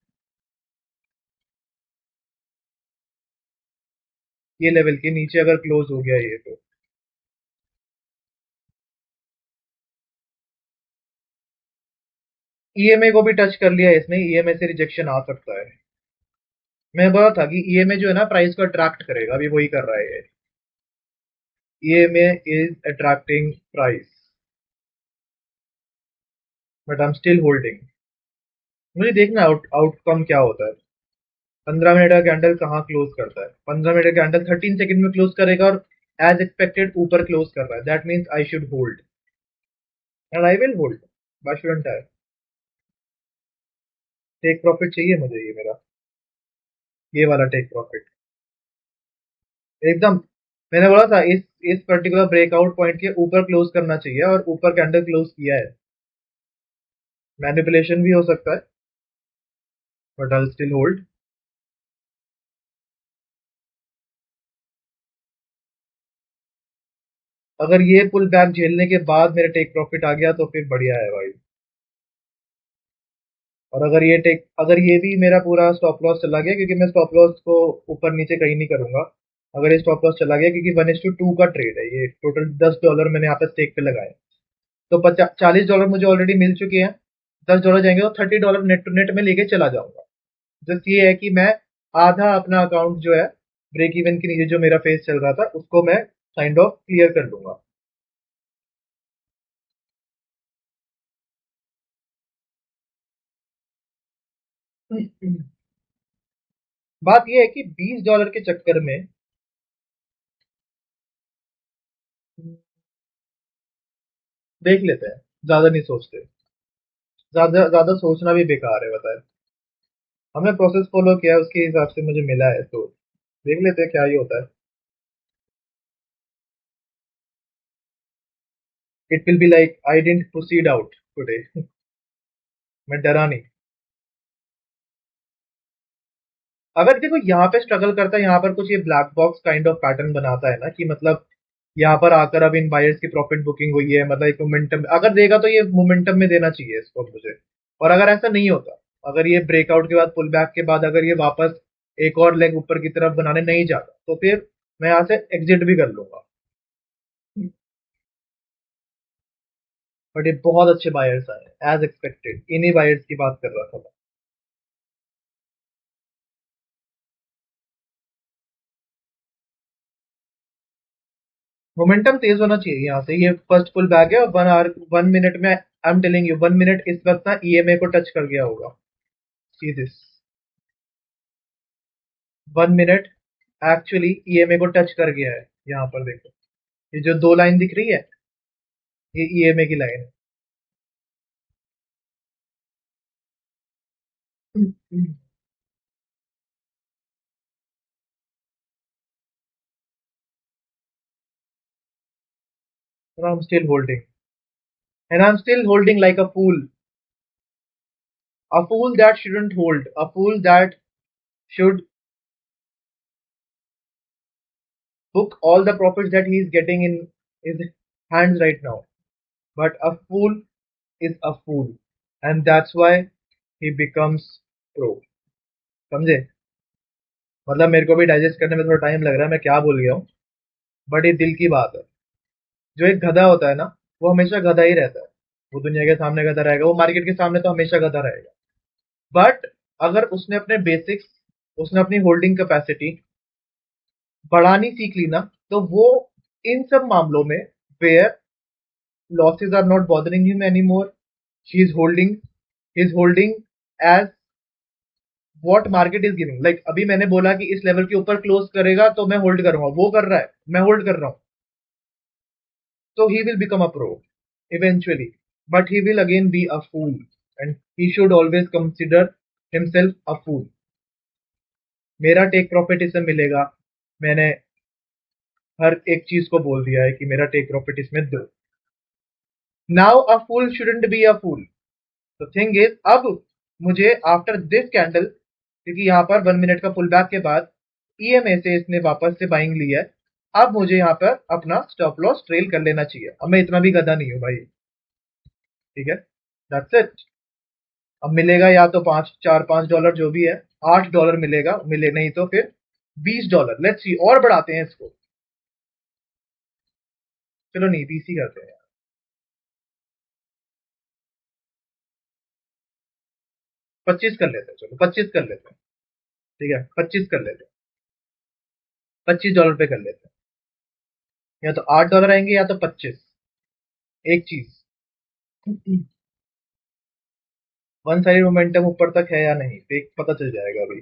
ये लेवल के नीचे अगर क्लोज हो गया ये तो, ईएमए को भी टच कर लिया इसने, ईएमए से रिजेक्शन आ सकता है। मैं बोला था कि ईएमए जो है ना प्राइस को अट्रैक्ट करेगा, अभी वही कर रहा है ये। EMA is attracting price, but I am still holding. मुझे देखना आउटकम क्या होता है। 15 मिनट का कैंडल कहाँ क्लोज करता है, 15 मिनट का कैंडल 13 सेकंड में क्लोज करेगा, और एज एक्सपेक्टेड ऊपर क्लोज कर रहा है, that means I should hold, and I will hold. Why shouldn't I? Take profit चाहिए मुझे, ये मेरा, ये वाला टेक प्रॉफिट एकदम। मैंने बोला था इस पर्टिकुलर ब्रेकआउट पॉइंट के ऊपर क्लोज करना चाहिए और ऊपर कैंडल क्लोज किया है। मैनिपुलेशन भी हो सकता है, बट आई स्टिल होल्ड। अगर ये पुल बैक झेलने के बाद मेरा टेक प्रॉफिट आ गया तो फिर बढ़िया है भाई। और अगर ये भी मेरा पूरा स्टॉप लॉस चला गया, क्योंकि मैं स्टॉप लॉस को ऊपर नीचे कहीं नहीं करूंगा। अगर ये स्टॉप लॉस चला गया, क्योंकि 1:2 का ट्रेड है, ये टोटल $10 मैंने यहाँ पे स्टेक पे लगाए, तो $40 मुझे ऑलरेडी मिल चुके हैं। $10 जाएंगे तो $30 नेट टू नेट में लेके चला जाऊंगा। जस्ट ये है कि मैं आधा अपना अकाउंट जो है ब्रेक इवन के नीचे जो मेरा फेस चल रहा था उसको मैं काइंड ऑफ क्लियर कर लूंगा। बात यह है कि $20 के चक्कर में देख लेते हैं, ज्यादा नहीं सोचते। ज्यादा ज्यादा सोचना भी बेकार है, बताए। हमने प्रोसेस फॉलो किया है, उसके हिसाब से मुझे मिला है, तो देख लेते हैं क्या ही होता है। It will be like I didn't proceed out today. मैं डरा नहीं। अगर देखो यहाँ पे स्ट्रगल करता है, यहाँ पर कुछ ये black box kind of pattern बनाता है ना, कि मतलब यहाँ पर आकर अब इन बायर्स की प्रॉफिट बुकिंग हुई है, मतलब एक मोमेंटम अगर देगा तो ये मोमेंटम में देना चाहिए इसको मुझे। और अगर ऐसा नहीं होता, अगर ये ब्रेकआउट के बाद पुल बैक के बाद अगर ये वापस एक और लेग ऊपर की तरफ बनाने नहीं जाता, तो फिर मैं यहाँ से एग्जिट भी कर लूंगा। बट ये बहुत अच्छे बायर्स आए, एज एक्सपेक्टेड, इन्हीं बायर्स की बात कर रहा था मैं। मोमेंटम तेज होना चाहिए यहाँ से। ये फर्स्ट पुल बैक है और 1 मिनट में, I am telling you, 1 minute इस वक्त ना ईएमए को टच कर गया होगा। See this, 1 minute actually EMA को टच कर गया है। यहाँ पर देखो, ये जो दो लाइन दिख रही है, ये ईएमए की लाइन है। And I'm still holding, and I'm still holding like a fool that shouldn't hold, a fool that should book all the profits that he is getting in his hands right now. But a fool is a fool, and that's why he becomes pro। समझे? मतलब मेरे को भी डाइजेस्ट करने में थोड़ा टाइम लग रहा है, मैं क्या बोल गया हूँ, बट ये दिल की बात है। जो एक गधा होता है ना, वो हमेशा गधा ही रहता है। वो दुनिया के सामने गधा रहेगा, वो मार्केट के सामने तो हमेशा गधा रहेगा। बट अगर उसने अपने बेसिक्स, उसने अपनी होल्डिंग कैपेसिटी बढ़ानी सीख ली ना, तो वो इन सब मामलों में, where losses are not bothering him anymore, he is holding as what market is giving। like अभी मैंने बोला कि इस लेवल के ऊपर क्लोज करेगा तो मैं होल्ड करूंगा, वो कर रहा है, मैं होल्ड कर रहा हूं। So he will become a pro eventually, but he will again be a fool, and he should always consider himself a fool। मेरा टेक प्रॉफिट इसे मिलेगा, मैंने हर एक चीज को बोल दिया है कि मेरा टेक प्रॉफिट इसमें दो। Now a fool shouldn't be a fool. The thing is, अब मुझे आफ्टर दिस कैंडल, क्योंकि यहाँ पर 1 मिनट का पुल बैक के बाद ईएमए से इसने वापस से बाइंग ली है, अब मुझे यहाँ पर अपना स्टॉप लॉस ट्रेल कर लेना चाहिए। अब मैं इतना भी गधा नहीं हूँ भाई। ठीक है, दैट्स इट। अब मिलेगा या तो 5 4 5 डॉलर जो भी है, $8 मिलेगा, मिले नहीं तो फिर $20। लेट्स सी, और बढ़ाते हैं इसको। चलो नहीं, 20 ही करते हैं। 25 कर लेते हैं, चलो 25 कर लेते हैं। ठीक है, 25 कर लेते हैं। $25 पे कर लेते हैं। या तो $8 आएंगे या तो 25। एक चीज, वन साइड मोमेंटम ऊपर तक है या नहीं, देख पता चल जाएगा अभी।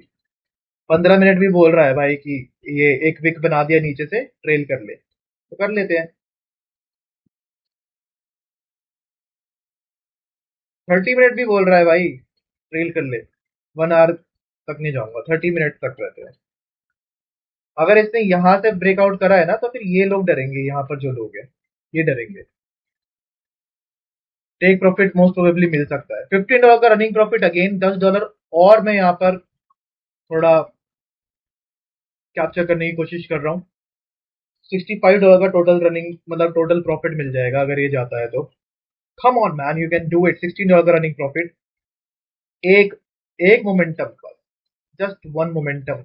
15 मिनट भी बोल रहा है भाई कि ये एक विक बना दिया नीचे से, ट्रेल कर ले, तो कर लेते हैं। 30 मिनट भी बोल रहा है भाई, ट्रेल कर ले। 1 आवर तक नहीं जाऊंगा, 30 मिनट तक रहते हैं। अगर इसने यहाँ से ब्रेकआउट करा है ना तो फिर ये लोग डरेंगे, यहाँ पर जो लोग हैं ये डरेंगे। टेक प्रॉफिट मोस्ट प्रोबेबली मिल सकता है। $15 का रनिंग प्रॉफिट, अगेन $10 और मैं यहाँ पर थोड़ा कैप्चर करने की कोशिश कर रहा हूँ। $65 का टोटल रनिंग मतलब टोटल प्रॉफिट मिल जाएगा अगर ये जाता है तो। Come on man, you can do it. $16 का रनिंग प्रॉफिट, एक एक मोमेंटम का, जस्ट वन मोमेंटम,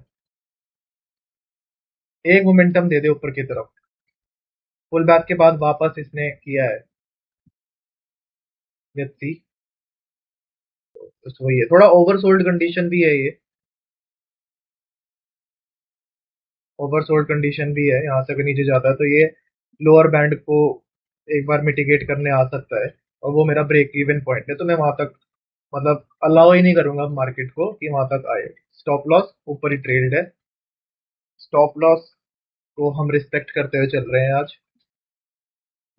एक मोमेंटम दे दे ऊपर की तरफ। पुल बैक के बाद वापस इसने किया है, लेट्स सी। वही है, थोड़ा ओवरसोल्ड कंडीशन भी है ये, ओवरसोल्ड कंडीशन भी है। यहाँ से अगर नीचे जाता है तो ये लोअर बैंड को एक बार मिटिगेट करने आ सकता है, और वो मेरा ब्रेक इवन पॉइंट है, तो मैं वहां तक मतलब अलाउ ही नहीं करूंगा मार्केट को कि वहां तक आए। स्टॉप लॉस ऊपर ही ट्रेल्ड है, स्टॉप लॉस को हम रिस्पेक्ट करते हुए चल रहे हैं आज।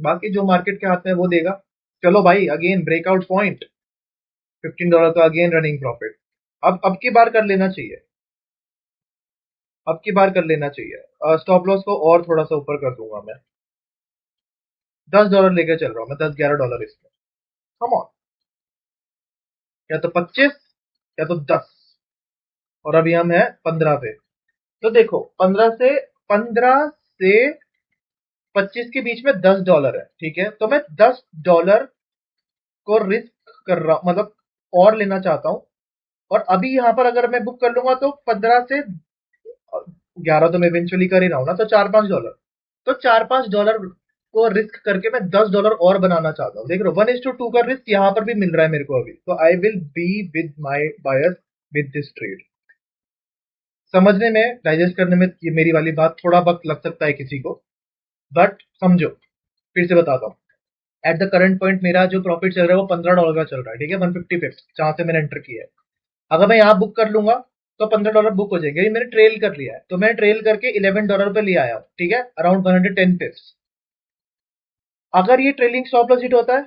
बाकी जो मार्केट के हाथ में है वो देगा। चलो भाई, अगेन ब्रेकआउट पॉइंट, $15 का अगेन रनिंग प्रॉफिट। अब की बार कर लेना चाहिए, अब की बार कर लेना चाहिए। स्टॉप लॉस को और थोड़ा सा ऊपर कर दूंगा मैं, $10 लेकर चल रहा हूँ मैं, $10-11 इसमें। कम ऑन, या तो 25 या तो 10, और अभी हम है 15 पे। तो देखो, 15 से 25 के बीच में $10 है, ठीक है। तो मैं $10 को रिस्क कर रहा हूँ, मतलब और लेना चाहता हूँ। और अभी यहाँ पर अगर मैं बुक कर लूंगा तो 15 से 11 तो मैं इवेंचुअली कर ही रहा हूँ ना, तो $4-5। तो $4-5 को रिस्क करके मैं $10 और बनाना चाहता हूँ। देख रहे हो, 1:2 का रिस्क यहाँ पर भी मिल रहा है मेरे को अभी, तो I will be with my bias with this trade. समझने में, डाइजेस्ट करने में ये मेरी वाली बात थोड़ा वक्त लग सकता है किसी को, बट समझो, फिर से बताता हूँ। एट द करंट पॉइंट मेरा जो प्रॉफिट चल रहा है वो $15 का चल रहा है, ठीक है, 150 पिप्स जहां से मैंने एंटर किया है। अगर मैं यहाँ बुक कर लूंगा तो $15 बुक हो जाएंगे। ये मैंने ट्रेल कर लिया है, तो मैं ट्रेल करके $11 पे ले आया हूँ, ठीक है, अराउंड 110 पिप्स। अगर ये ट्रेलिंग स्टॉप लॉस हिट होता है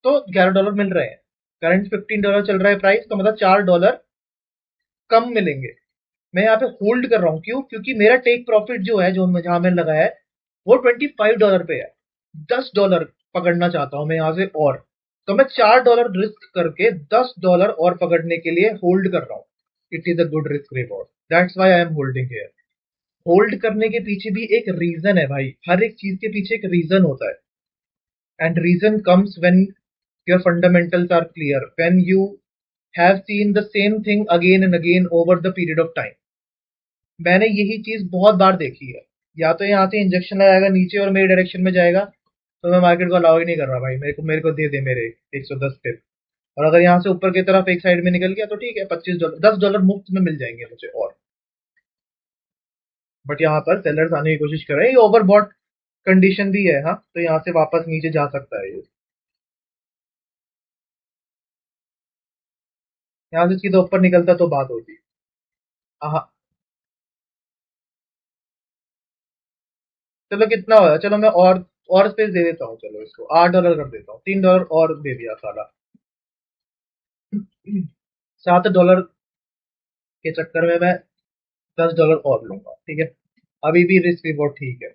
तो $11 मिल रहे हैं। करंट $15 चल रहा है प्राइस, तो मतलब $4 कम मिलेंगे। मैं यहाँ पे होल्ड कर रहा हूँ, क्यों? क्योंकि मेरा टेक प्रॉफिट जो है, जो जहां मैंने लगाया है, वो $25 पे है। $10 पकड़ना चाहता हूँ मैं यहाँ से, और तो मैं $4 रिस्क करके $10 और पकड़ने के लिए होल्ड कर रहा हूँ। It is a good risk reward, that's why I am holding here. Hold करने के पीछे भी एक रीजन है भाई, हर एक चीज के पीछे एक रीजन होता है। And reason comes when your fundamentals are clear, when you have seen the same thing again and again over the period of time. मैंने यही चीज बहुत बार देखी है। या तो यहाँ से इंजेक्शन लगाएगा नीचे और मेरी डायरेक्शन में जाएगा, तो मैं मार्केट को अलाउ ही नहीं कर रहा भाई, मेरे को दे दे मेरे 110 टिप। और अगर यहाँ से ऊपर की तरफ एक साइड में निकल गया तो ठीक है, $25 $10 मुफ्त में मिल जाएंगे मुझे और। बट यहाँ पर सेलर्स आने की कोशिश कर रहे हैं, ये ओवरबॉट कंडीशन भी है, हाँ, तो यहाँ से वापस नीचे जा सकता है ये। यहाँ से सीधा ऊपर निकलता तो बात होती। हाँ, चलो कितना हुआ, चलो मैं और स्पेस दे देता हूँ, चलो इसको $8 कर देता हूँ, $3 और दे दिया सारा। $7 के चक्कर में मैं $10 और लूंगा, ठीक है। अभी भी रिस्क रिवॉर्ड ठीक है।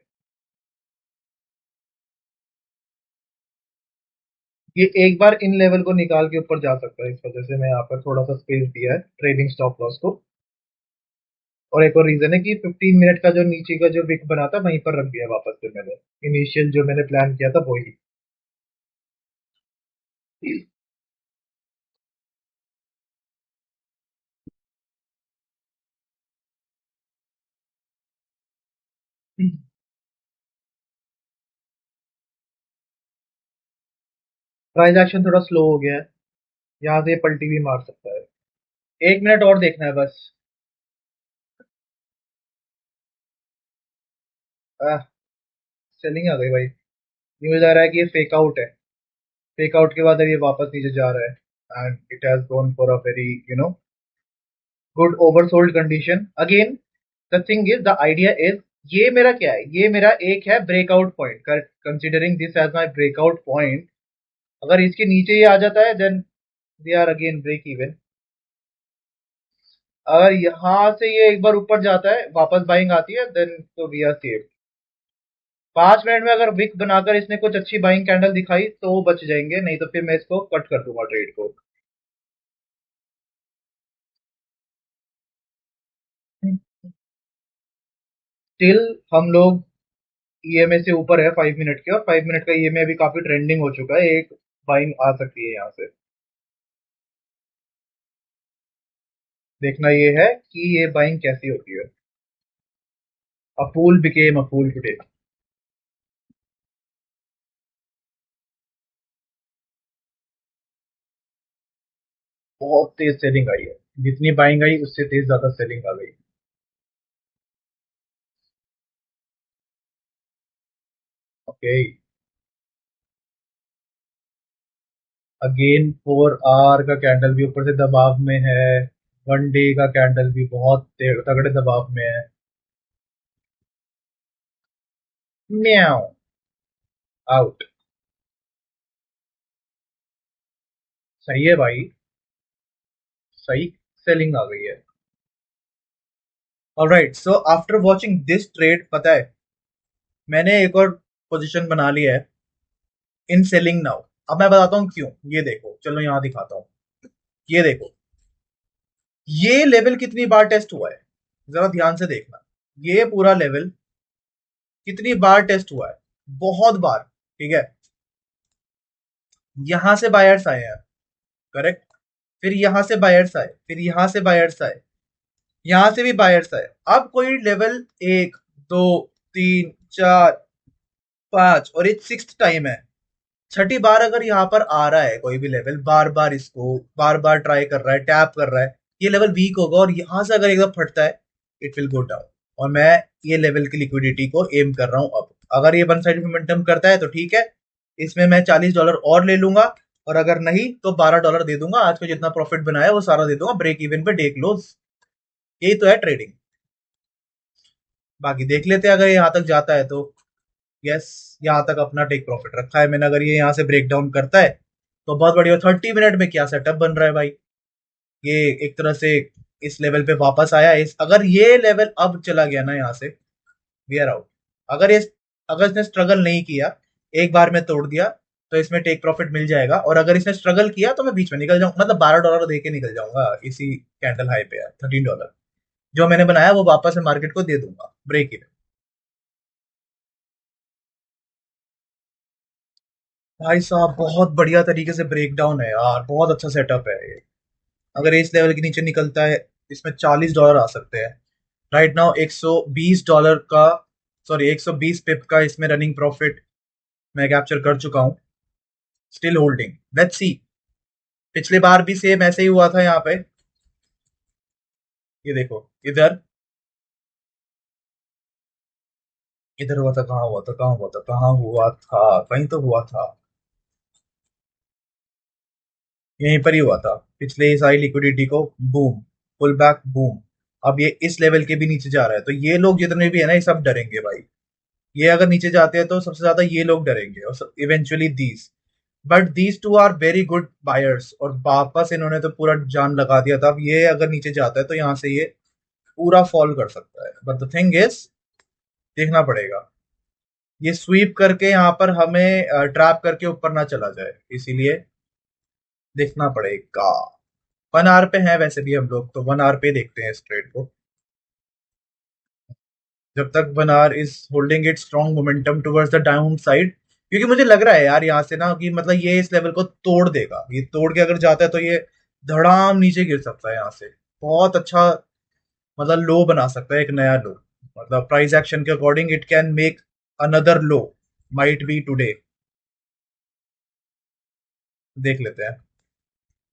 ये एक बार इन लेवल को निकाल के ऊपर जा सकता है, इस वजह से मैं यहाँ पर थोड़ा सा स्पेस दिया है ट्रेडिंग स्टॉप लॉस को। और एक और रीजन है कि 15 मिनट का जो नीचे का जो विक बना था वहीं पर रख दिया वापस से मैंने, इनिशियल जो मैंने प्लान किया था वही। प्राइस एक्शन थोड़ा स्लो हो गया है, यहाँ से ये पलटी भी मार सकता है। 1 मिनट और देखना है बस। सेलिंग आ गई भाई, ये मुझे लग रहा है कि ये फेक आउट है। फेक आउट के बाद अब ये वापस नीचे जा रहा है, and it has gone for a very good oversold condition again. The thing is, the idea is, ये मेरा क्या है, ये मेरा एक है breakout point, considering this as my breakout point. अगर इसके नीचे ये आ जाता है then we are again break even. अगर यहाँ से ये एक बार ऊपर जाता है, वापस बाइंग आती है, देन तो वी आर सेफ। 5 मिनट में अगर विक बनाकर इसने कुछ अच्छी बाइंग कैंडल दिखाई तो वो बच जाएंगे, नहीं तो फिर मैं इसको कट कर दूंगा ट्रेड को। स्टिल हम लोग ईएमए से ऊपर है 5 मिनट के, और 5 मिनट का ईएमए अभी काफी ट्रेंडिंग हो चुका है, एक बाइंग आ सकती है यहाँ से। देखना ये है कि ये बाइंग कैसी होती है। अ फूल बिकेम अ फूल टुडे। बहुत तेज सेलिंग आई है, जितनी बाइंग आई उससे तेज ज्यादा सेलिंग आ गई। ओके, अगेन 4 आवर का कैंडल भी ऊपर से दबाव में है। 1 डे का कैंडल भी बहुत तगड़े दबाव में है। म्याओ, आउट। सही है भाई, सही सेलिंग आ गई है। Alright, so after watching this trade, पता है मैंने एक और पोजीशन बना लिया है इन सेलिंग नाउ। अब मैं बताता हूँ क्यों। ये देखो, चलो यहाँ दिखाता हूँ। ये देखो, ये लेवल कितनी बार टेस्ट हुआ है, जरा ध्यान से देखना। ये पूरा लेवल कितनी बार टेस्ट हुआ है, बहुत बार। ठीक है, यहां से बायर्स आए हैं, करेक्ट। फिर यहां से बायर्स आए, फिर यहां से बायर्स आए, यहां से भी बायर्स आए। अब कोई लेवल 1, 2, 3, 4, 5 और ये सिक्स्थ टाइम है। छठी बार अगर यहाँ पर आ रहा है कोई भी लेवल, बार बार इसको बार बार ट्राई कर रहा है, टैप कर रहा है, ये लेवल वीक होगा और यहां से अगर एकदम फटता है, इट विल गो डाउन। और मैं ये लेवल की लिक्विडिटी को एम कर रहा हूं अब। अगर ये वन साइड मोमेंटम करता है तो ठीक है, इसमें मैं $40 और ले लूंगा। और अगर नहीं तो $12 दे दूंगा, आज को जितना प्रॉफिट बनाया वो सारा दे दूंगा ब्रेक इवन पे, डे क्लोज। यही तो है ट्रेडिंग। बाकी देख लेते हैं, अगर यहाँ तक जाता है तो यस, यहाँ तक अपना टेक प्रॉफिट रखा है मैंने। अगर ये यहाँ से ब्रेक डाउन करता है तो बहुत बढ़िया। 30 मिनट में क्या सेटअप बन रहा है भाई। ये एक तरह से इस लेवल पे वापस आया। इस अगर ये लेवल अब चला गया ना यहाँ से, वी आर आउट। अगर ये अगर इसने स्ट्रगल नहीं किया, एक बार में तोड़ दिया, तो इसमें टेक प्रॉफिट मिल जाएगा। और अगर इसने स्ट्रगल किया तो मैं बीच में निकल जाऊंगा, मतलब $12 दे के निकल जाऊंगा इसी कैंडल हाई पे यार। $13 जो मैंने बनाया वो वापस से मार्केट को दे दूंगा ब्रेक इवन। भाई साहब बहुत बढ़िया तरीके से ब्रेक डाउन है यार, बहुत अच्छा सेटअप है ये। अगर इस लेवल के नीचे निकलता है, इसमें $40 आ सकते हैं। राइट नाउ $120 का, सॉरी 120 पिप का इसमें रनिंग प्रॉफिट मैं कैप्चर कर चुका हूँ। Still holding, let's see. पिछली बार भी सेम ऐसे ही हुआ था यहाँ पे। ये देखो, इधर इधर हुआ था, कहाँ हुआ था, कहाँ हुआ था, कहाँ हुआ था, कहीं तो हुआ था, यहीं पर ही हुआ था। पिछले सारी लिक्विडिटी को बूम, पुल बैक बूम। अब ये इस लेवल के भी नीचे जा रहा है, तो ये लोग जितने भी है ना, ये सब डरेंगे भाई। ये अगर नीचे जाते हैं तो सबसे ज्यादा ये लोग डरेंगे, और eventually these. But these two are very good buyers, और वापस इन्होंने तो पूरा जान लगा दिया था। अब ये अगर नीचे जाता है तो यहाँ से ये पूरा फॉल कर सकता है। बट द थिंग इज, देखना पड़ेगा ये स्वीप करके यहाँ पर हमें ट्रैप करके ऊपर ना चला जाए, इसीलिए देखना पड़ेगा। 1 आवर पे है वैसे भी हम लोग, तो 1 आवर पे देखते हैं इस ट्रेड को। जब तक 1 hour is holding it strong momentum towards the down side, क्योंकि मुझे लग रहा है यार यहाँ से ना कि मतलब ये इस लेवल को तोड़ देगा। ये तोड़ के अगर जाता है तो ये धड़ाम नीचे गिर सकता है यहाँ से। बहुत अच्छा, मतलब लो बना सकता है, एक नया लो। मतलब प्राइस एक्शन के according it can make another low, might be today. देख लेते हैं।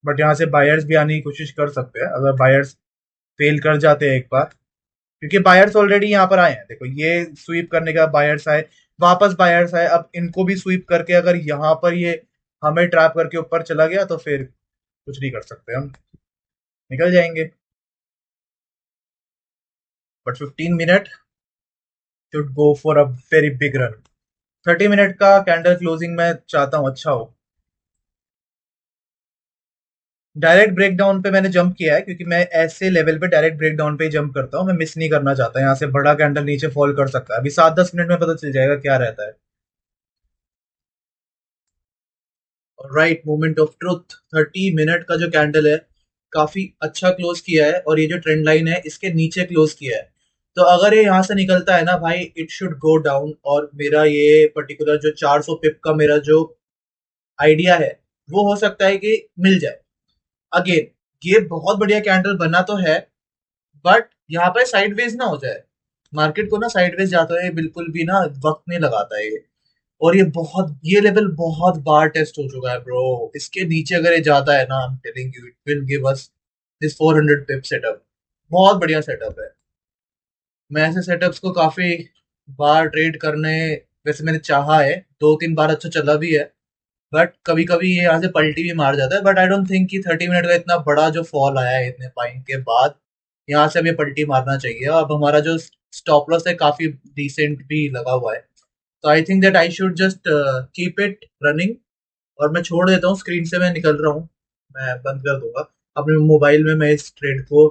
बट यहाँ से बायर्स भी आने की कोशिश कर सकते हैं, अगर बायर्स फेल कर जाते हैं एक बार। क्योंकि बायर्स ऑलरेडी यहाँ पर आए हैं, देखो ये स्वीप करने का बायर्स आए, वापस बायर्स आए। अब इनको भी स्वीप करके अगर यहाँ पर ये हमें ट्रैप करके ऊपर चला गया तो फिर कुछ नहीं कर सकते हम, निकल जाएंगे। But 15 minute should go for a very big run. 30 minute का कैंडल क्लोजिंग मैं चाहता हूँ अच्छा हो। डायरेक्ट ब्रेकडाउन पे मैंने जंप किया है क्योंकि मैं ऐसे लेवल पे डायरेक्ट ब्रेकडाउन पे ही जंप करता हूँ, मैं मिस नहीं करना चाहता। यहाँ से बड़ा कैंडल नीचे फॉल कर सकता है, अभी 7-10 मिनट में पता चल जाएगा क्या रहता है। Right, moment of truth, 30 minute का जो कैंडल है काफी अच्छा क्लोज किया है, और ये जो ट्रेंड लाइन है इसके नीचे क्लोज किया है। तो अगर ये यहाँ से निकलता है ना भाई, इट शुड गो डाउन, और मेरा ये पर्टिकुलर जो 400 पिप का मेरा जो आइडिया है वो हो सकता है कि मिल जाए। अगेन, ये बहुत बढ़िया कैंडल बना तो है, बट यहाँ पे साइडवेज ना हो जाए। मार्केट को ना साइडवेज जाता है बिल्कुल भी ना वक्त नहीं लगाता है ये। और ये लेवल बहुत बार टेस्ट हो चुका है ब्रो। इसके नीचे अगर ये जाता है ना, I am telling you, it will give us this 400 pip setup. बहुत बढ़िया सेटअप है। मैं ऐसे सेटअप्स को काफी बार ट्रेड करने, वैसे मैंने चाहा है, 2-3 बार अच्छा चला भी है, बट कभी कभी ये यहाँ से पलटी भी मार जाता है। बट आई डोंट थिंक कि 30 मिनट का इतना बड़ा जो फॉल आया है इतने टाइम के बाद, यहाँ से अब ये पलटी मारना चाहिए। अब हमारा जो स्टॉप लॉस है काफी डिसेंट भी लगा हुआ है, तो I think that I should just keep it running. और मैं छोड़ देता हूँ, स्क्रीन से मैं निकल रहा हूँ, मैं बंद कर दूंगा। अपने मोबाइल में मैं इस ट्रेड को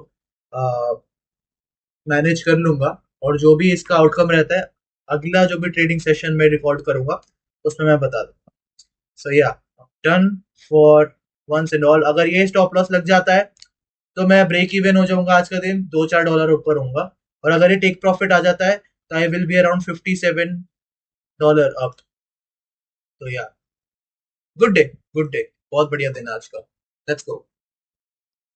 मैनेज कर लूंगा, और जो भी इसका आउटकम रहता है, अगला जो भी ट्रेडिंग सेशन में रिकॉर्ड करूंगा उसमें मैं बता दूंगा। So yeah, done for once and all. अगर ये स्टॉप लॉस लग जाता है तो मैं ब्रेक इवन हो जाऊंगा आज का दिन, $2-4 ऊपर होऊंगा। और अगर ये टेक प्रॉफिट आ जाता है तो I will be around $57 up. तो या, गुड डे, गुड डे, बहुत बढ़िया दिन है आज का। Let's go.